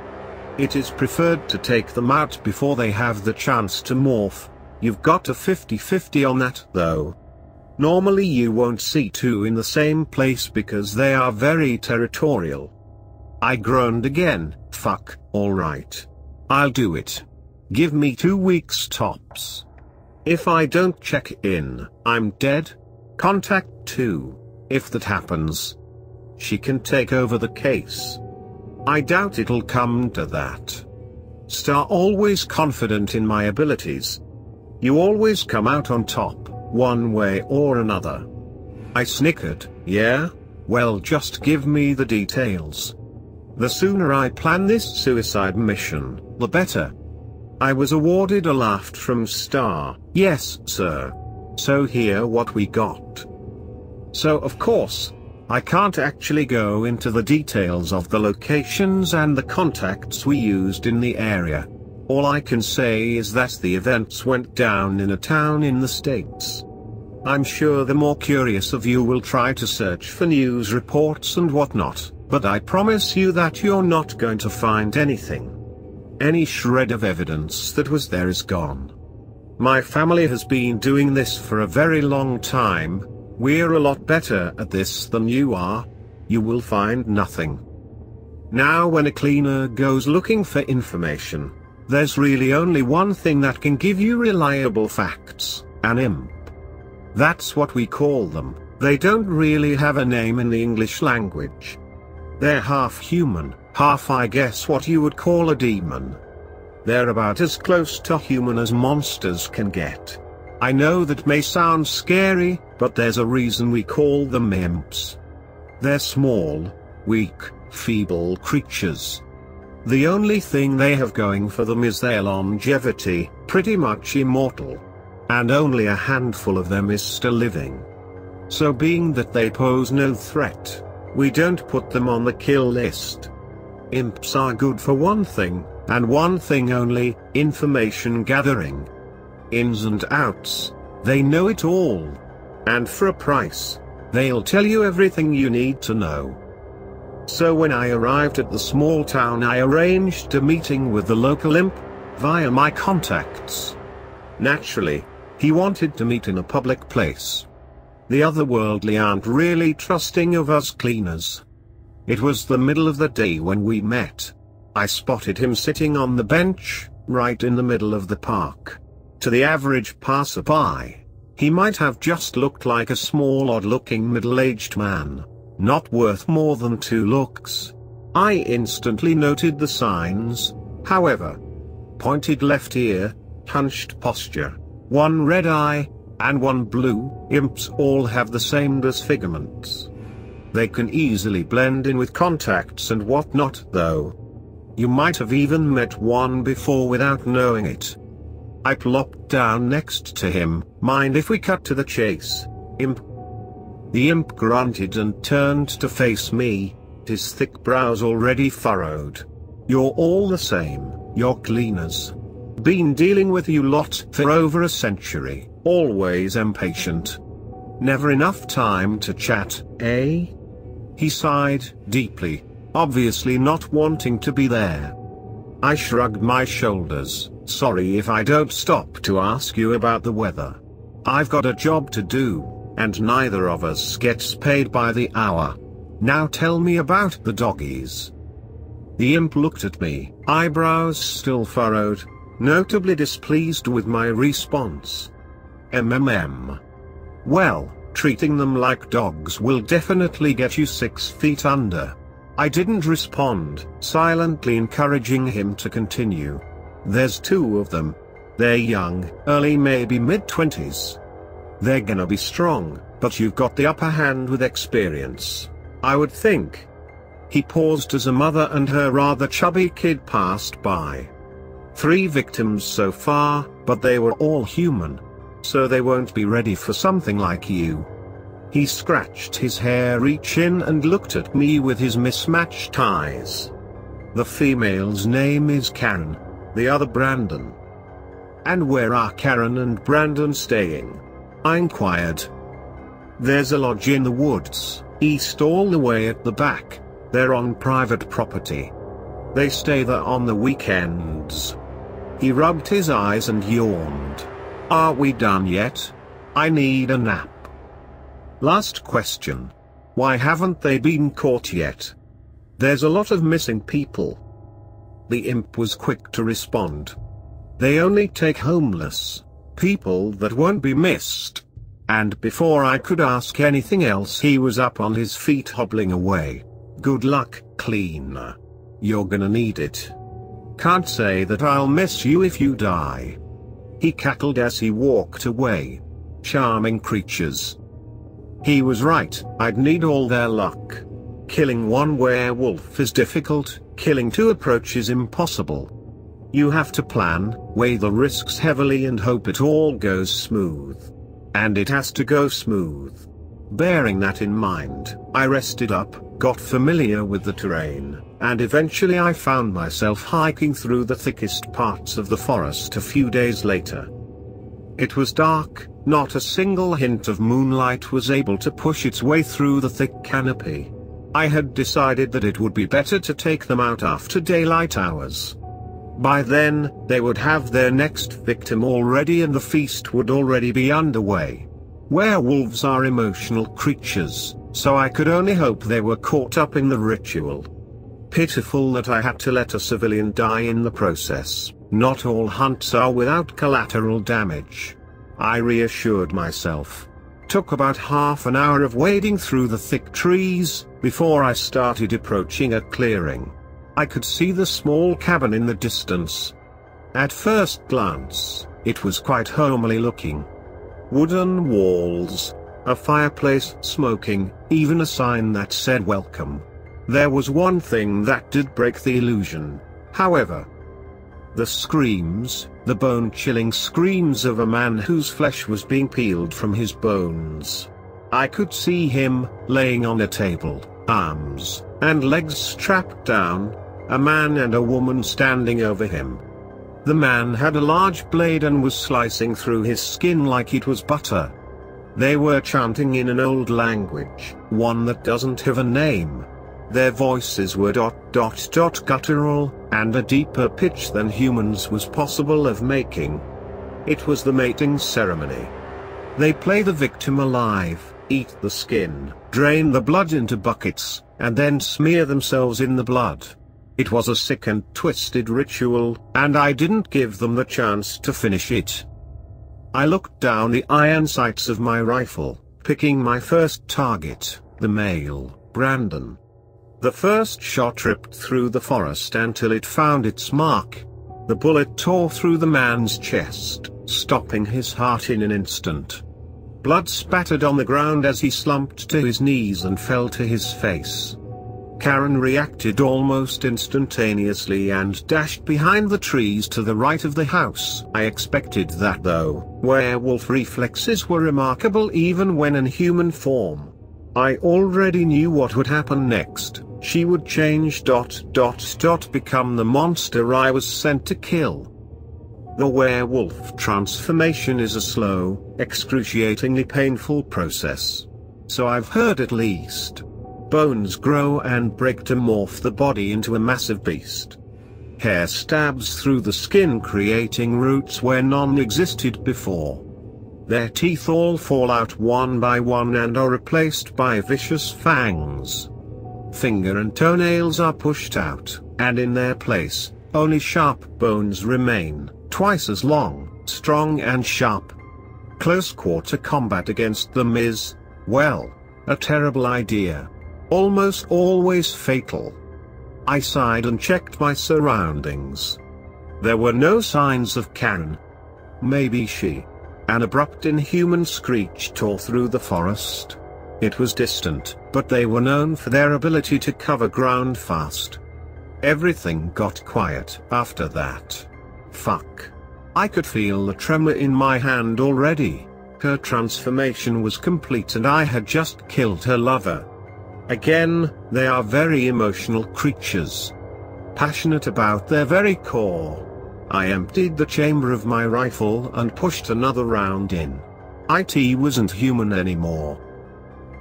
A: It is preferred to take them out before they have the chance to morph. You've got a 50-50 on that though. Normally you won't see 2 in the same place because they are very territorial. I groaned again. Fuck, alright. I'll do it. Give me 2 weeks tops. If I don't check in, I'm dead. Contact 2. If that happens, she can take over the case. I doubt it'll come to that. Star always confident in my abilities. You always come out on top, one way or another. I snickered. "Yeah? Well, just give me the details. The sooner I plan this suicide mission, the better." I was awarded a laugh from Star. "Yes, sir. So here what we got." So of course, I can't actually go into the details of the locations and the contacts we used in the area. All I can say is that the events went down in a town in the States. I'm sure the more curious of you will try to search for news reports and whatnot, but I promise you that you're not going to find anything. Any shred of evidence that was there is gone. My family has been doing this for a very long time. We're a lot better at this than you are. You will find nothing. Now when a cleaner goes looking for information, there's really only one thing that can give you reliable facts: an imp. That's what we call them. They don't really have a name in the English language. They're half human, half I guess what you would call a demon. They're about as close to human as monsters can get. I know that may sound scary, but there's a reason we call them imps. They're small, weak, feeble creatures. The only thing they have going for them is their longevity, pretty much immortal. And only a handful of them is still living. So being that they pose no threat, we don't put them on the kill list. Imps are good for one thing, and one thing only, information gathering. Ins and outs, they know it all. And for a price, they'll tell you everything you need to know. So when I arrived at the small town, I arranged a meeting with the local imp, via my contacts. Naturally, he wanted to meet in a public place. The otherworldly aren't really trusting of us cleaners. It was the middle of the day when we met. I spotted him sitting on the bench, right in the middle of the park. To the average passerby, he might have just looked like a small odd-looking middle-aged man, not worth more than 2 looks. I instantly noted the signs, however. Pointed left ear, hunched posture, 1 red eye, and 1 blue. Imps all have the same disfigurements. They can easily blend in with contacts and whatnot though. You might have even met one before without knowing it. I plopped down next to him. Mind if we cut to the chase, imp? The imp grunted and turned to face me, his thick brows already furrowed. You're all the same, you're cleaners. Been dealing with you lot for over a century, always impatient. Never enough time to chat, eh? He sighed deeply, obviously not wanting to be there. I shrugged my shoulders. Sorry if I don't stop to ask you about the weather. I've got a job to do, and neither of us gets paid by the hour. Now tell me about the doggies. The imp looked at me, eyebrows still furrowed, notably displeased with my response. Well, treating them like dogs will definitely get you 6 feet under. I didn't respond, silently encouraging him to continue. There's 2 of them. They're young, early maybe mid-20s. They're gonna be strong, but you've got the upper hand with experience, I would think. He paused as a mother and her rather chubby kid passed by. 3 victims so far, but they were all human. So they won't be ready for something like you. He scratched his hairy chin and looked at me with his mismatched eyes. The female's name is Karen, the other Brandon. And where are Karen and Brandon staying? I inquired. There's a lodge in the woods, east all the way at the back. They're on private property. They stay there on the weekends. He rubbed his eyes and yawned. Are we done yet? I need a nap. Last question. Why haven't they been caught yet? There's a lot of missing people. The imp was quick to respond. They only take homeless people that won't be missed. And before I could ask anything else, he was up on his feet hobbling away. Good luck, cleaner. You're gonna need it. Can't say that I'll miss you if you die. He cackled as he walked away. Charming creatures. He was right, I'd need all their luck. Killing 1 werewolf is difficult, killing 2 approaches impossible. You have to plan, weigh the risks heavily and hope it all goes smooth. And it has to go smooth. Bearing that in mind, I rested up, got familiar with the terrain, and eventually I found myself hiking through the thickest parts of the forest a few days later. It was dark, not a single hint of moonlight was able to push its way through the thick canopy. I had decided that it would be better to take them out after daylight hours. By then, they would have their next victim already and the feast would already be underway. Werewolves are emotional creatures, so I could only hope they were caught up in the ritual. Pitiful that I had to let a civilian die in the process. Not all hunts are without collateral damage. I reassured myself. Took about half an hour of wading through the thick trees, before I started approaching a clearing. I could see the small cabin in the distance. At first glance, it was quite homely looking. wooden walls, a fireplace smoking, even a sign that said welcome. There was one thing that did break the illusion, however. The screams, the bone-chilling screams of a man whose flesh was being peeled from his bones. I could see him, laying on a table, arms and legs strapped down, a man and a woman standing over him. The man had a large blade and was slicing through his skin like it was butter. They were chanting in an old language, one that doesn't have a name. Their voices were ... guttural, and a deeper pitch than humans was possible of making. It was the mating ceremony. They play the victim alive, eat the skin, drain the blood into buckets, and then smear themselves in the blood. It was a sick and twisted ritual, and I didn't give them the chance to finish it. I looked down the iron sights of my rifle, picking my first target, the male, Brandon. The first shot ripped through the forest until it found its mark. The bullet tore through the man's chest, stopping his heart in an instant. Blood spattered on the ground as he slumped to his knees and fell to his face. Karen reacted almost instantaneously and dashed behind the trees to the right of the house. I expected that though. Werewolf reflexes were remarkable even when in human form. I already knew what would happen next. She would change ... become the monster I was sent to kill. The werewolf transformation is a slow, excruciatingly painful process. So I've heard at least. Bones grow and break to morph the body into a massive beast. Hair stabs through the skin creating roots where none existed before. Their teeth all fall out one by one and are replaced by vicious fangs. Finger and toenails are pushed out, and in their place, only sharp bones remain, twice as long, strong and sharp. Close quarter combat against them is, well, a terrible idea. Almost always fatal. I sighed and checked my surroundings. There were no signs of Karen. Maybe she. An abrupt inhuman screech tore through the forest. It was distant, but they were known for their ability to cover ground fast. Everything got quiet after that. Fuck. I could feel the tremor in my hand already. Her transformation was complete and I had just killed her lover. Again, they are very emotional creatures. Passionate about their very core. I emptied the chamber of my rifle and pushed another round in. It wasn't human anymore.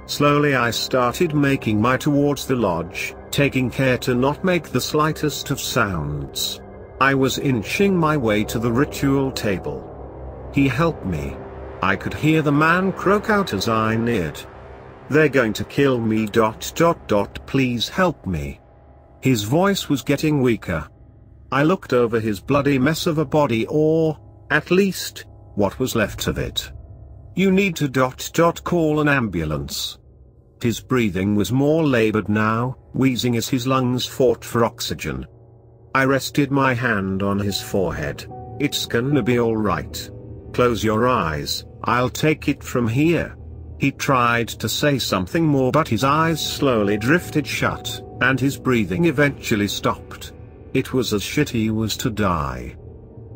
A: Slowly I started making my towards the lodge, taking care to not make the slightest of sounds. I was inching my way to the ritual table. He helped me. I could hear the man croak out as I neared. They're going to kill me ... please help me. His voice was getting weaker. I looked over his bloody mess of a body, or, at least, what was left of it. You need to ... call an ambulance. His breathing was more labored now, wheezing as his lungs fought for oxygen. I rested my hand on his forehead. It's gonna be alright. Close your eyes, I'll take it from here. He tried to say something more but his eyes slowly drifted shut, and his breathing eventually stopped. It was as shit he was to die.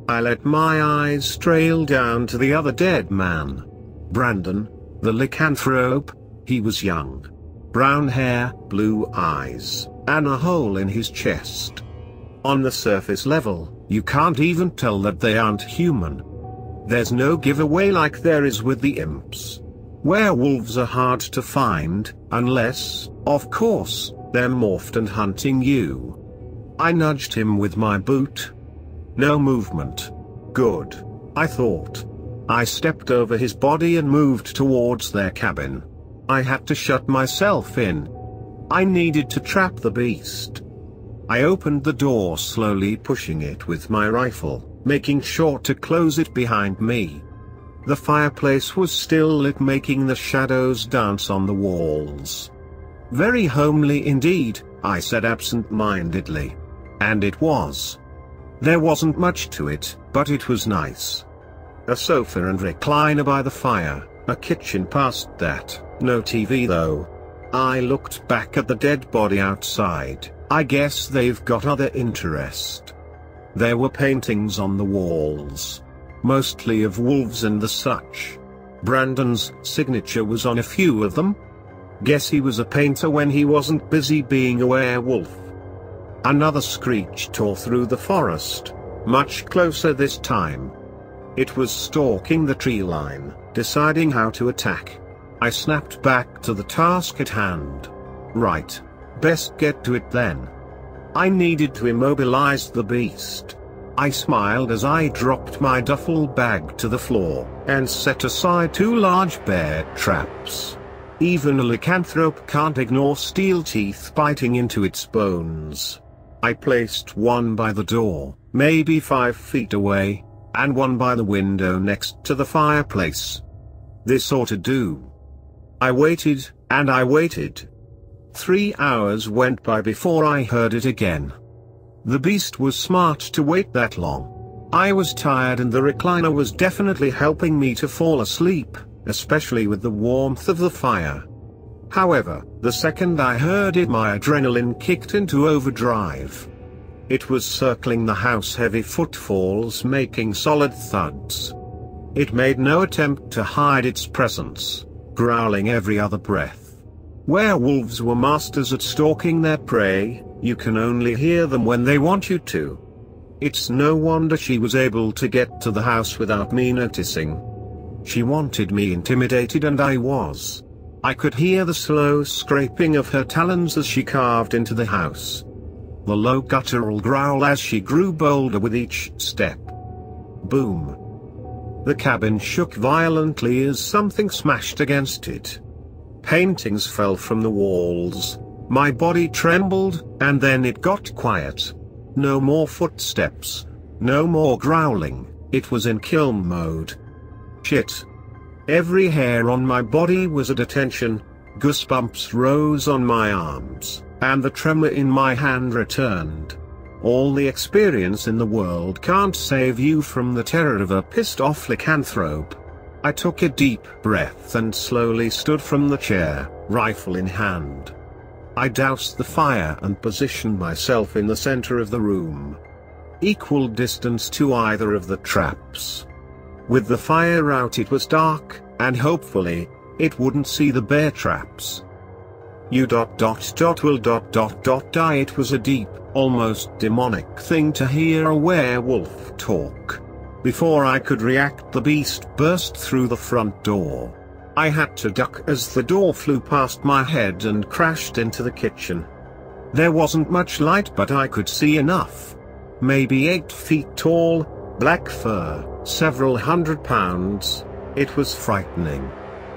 A: I let my eyes trail down to the other dead man. Brandon, the lycanthrope. He was young. Brown hair, blue eyes, and a hole in his chest. On the surface level, you can't even tell that they aren't human. There's no giveaway like there is with the imps. Werewolves are hard to find, unless, of course, they're morphed and hunting you. I nudged him with my boot. No movement. Good, I thought. I stepped over his body and moved towards their cabin. I had to shut myself in. I needed to trap the beast. I opened the door slowly, pushing it with my rifle, making sure to close it behind me. The fireplace was still lit, making the shadows dance on the walls. Very homely indeed, I said absent-mindedly. And it was. There wasn't much to it, but it was nice. A sofa and recliner by the fire, a kitchen past that, no TV though. I looked back at the dead body outside. I guess they've got other interest. There were paintings on the walls. Mostly of wolves and the such. Brandon's signature was on a few of them. Guess he was a painter when he wasn't busy being a werewolf. Another screech tore through the forest, much closer this time. It was stalking the tree line, deciding how to attack. I snapped back to the task at hand. Right. Best get to it then. I needed to immobilize the beast. I smiled as I dropped my duffel bag to the floor, and set aside 2 large bear traps. Even a lycanthrope can't ignore steel teeth biting into its bones. I placed one by the door, maybe 5 feet away, and one by the window next to the fireplace. This ought to do. I waited, and I waited. 3 hours went by before I heard it again. The beast was smart to wait that long. I was tired and the recliner was definitely helping me to fall asleep, especially with the warmth of the fire. However, the second I heard it, my adrenaline kicked into overdrive. It was circling the house, heavy footfalls making solid thuds. It made no attempt to hide its presence, growling every other breath. Werewolves were masters at stalking their prey. You can only hear them when they want you to. It's no wonder she was able to get to the house without me noticing. She wanted me intimidated, and I was. I could hear the slow scraping of her talons as she carved into the house. The low guttural growl as she grew bolder with each step. Boom. The cabin shook violently as something smashed against it. Paintings fell from the walls. My body trembled, and then it got quiet. No more footsteps. No more growling. It was in kill mode. Shit. Every hair on my body was at attention. Goosebumps rose on my arms, and the tremor in my hand returned. All the experience in the world can't save you from the terror of a pissed-off lycanthrope. I took a deep breath and slowly stood from the chair, rifle in hand. I doused the fire and positioned myself in the center of the room. Equal distance to either of the traps. With the fire out, it was dark, and hopefully, it wouldn't see the bear traps. Will die. It was a deep, almost demonic thing to hear a werewolf talk. Before I could react, the beast burst through the front door. I had to duck as the door flew past my head and crashed into the kitchen. There wasn't much light, but I could see enough. Maybe 8 feet tall, black fur, several 100 pounds. It was frightening.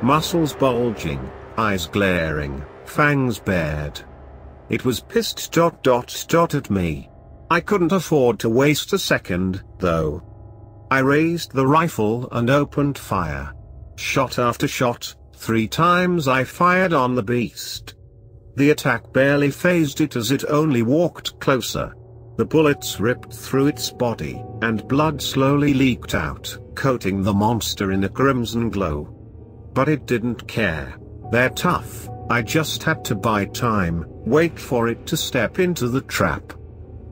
A: Muscles bulging, eyes glaring, fangs bared. It was pissed ... at me. I couldn't afford to waste a second, though. I raised the rifle and opened fire. Shot after shot, 3 times I fired on the beast. The attack barely phased it as it only walked closer. The bullets ripped through its body, and blood slowly leaked out, coating the monster in a crimson glow. But it didn't care. They're tough. I just had to buy time, wait for it to step into the trap.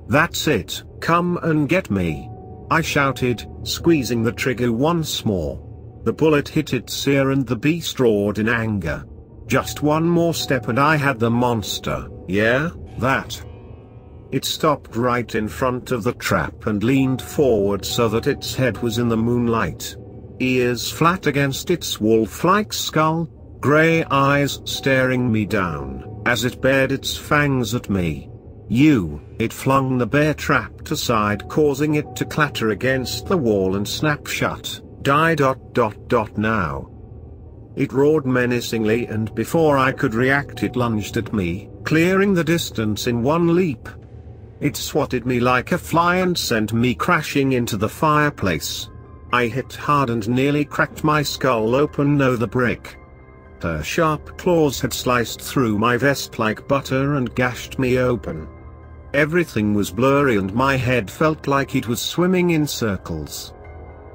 A: That's it, come and get me, I shouted, squeezing the trigger once more. The bullet hit its ear and the beast roared in anger. Just one more step and I had the monster, yeah, that. It stopped right in front of the trap and leaned forward so that its head was in the moonlight. Ears flat against its wolf-like skull, grey eyes staring me down, as it bared its fangs at me. It flung the bear trap aside, causing it to clatter against the wall and snap shut. Die ... now. It roared menacingly, and before I could react it lunged at me, clearing the distance in one leap. It swatted me like a fly and sent me crashing into the fireplace. I hit hard and nearly cracked my skull open. No, the brick. Her sharp claws had sliced through my vest like butter and gashed me open. Everything was blurry and my head felt like it was swimming in circles.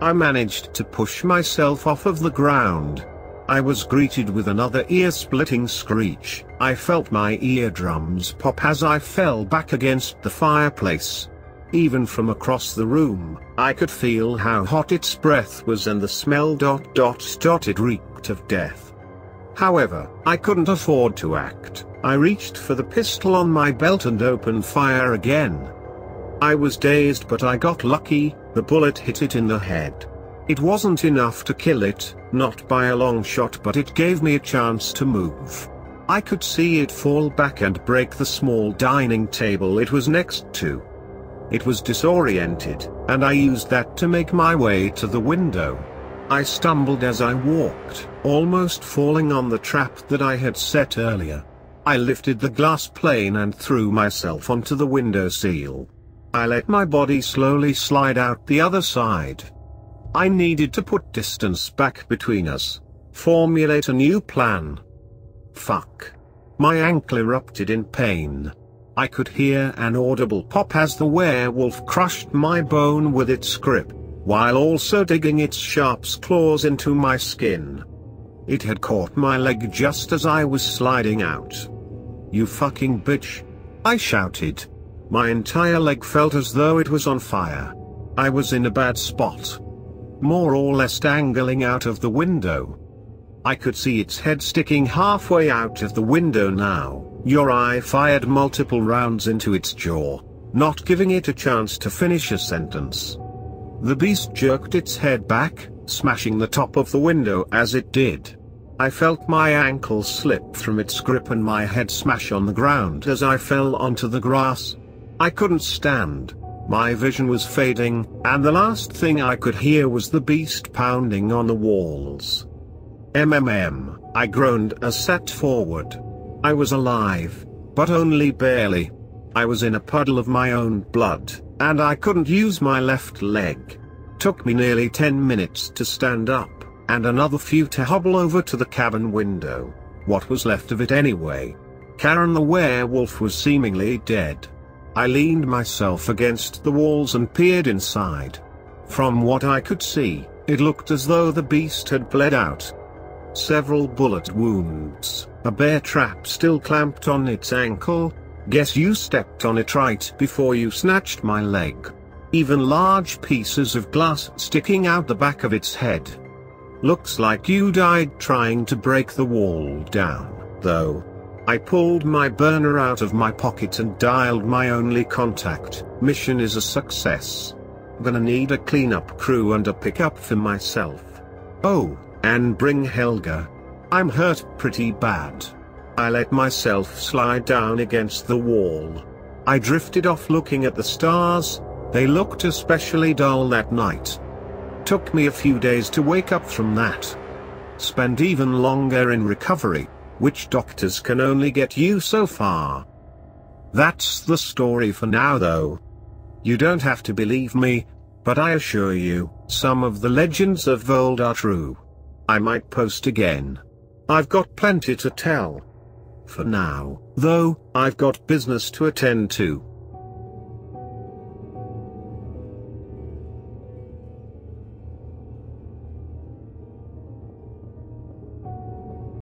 A: I managed to push myself off of the ground. I was greeted with another ear-splitting screech. I felt my eardrums pop as I fell back against the fireplace. Even from across the room, I could feel how hot its breath was and the smell ... it reeked of death. However, I couldn't afford to act. I reached for the pistol on my belt and opened fire again. I was dazed, but I got lucky. The bullet hit it in the head. It wasn't enough to kill it, not by a long shot, but it gave me a chance to move. I could see it fall back and break the small dining table it was next to. It was disoriented, and I used that to make my way to the window. I stumbled as I walked, almost falling on the trap that I had set earlier. I lifted the glass pane and threw myself onto the window sill. I let my body slowly slide out the other side. I needed to put distance back between us. Formulate a new plan. Fuck. My ankle erupted in pain. I could hear an audible pop as the werewolf crushed my bone with its grip, while also digging its sharp claws into my skin. It had caught my leg just as I was sliding out. "You fucking bitch!" I shouted. My entire leg felt as though it was on fire. I was in a bad spot. More or less dangling out of the window. I could see its head sticking halfway out of the window now. Your eye fired multiple rounds into its jaw, not giving it a chance to finish a sentence. The beast jerked its head back, smashing the top of the window as it did. I felt my ankle slip from its grip and my head smash on the ground as I fell onto the grass. I couldn't stand. My vision was fading, and the last thing I could hear was the beast pounding on the walls. I groaned as sat forward. I was alive, but only barely. I was in a puddle of my own blood, and I couldn't use my left leg. Took me nearly 10 minutes to stand up, and another few to hobble over to the cabin window. What was left of it anyway? Karen the werewolf was seemingly dead. I leaned myself against the walls and peered inside. From what I could see, it looked as though the beast had bled out. Several bullet wounds, a bear trap still clamped on its ankle. Guess you stepped on it right before you snatched my leg. Even large pieces of glass sticking out the back of its head. Looks like you died trying to break the wall down, though. I pulled my burner out of my pocket and dialed my only contact. Mission is a success. Gonna need a cleanup crew and a pickup for myself. Oh, and bring Helga. I'm hurt pretty bad. I let myself slide down against the wall. I drifted off looking at the stars. They looked especially dull that night. Took me a few days to wake up from that. Spent even longer in recovery, which doctors can only get you so far. That's the story for now though. You don't have to believe me, but I assure you, some of the legends of old are true. I might post again. I've got plenty to tell. For now, though, I've got business to attend to.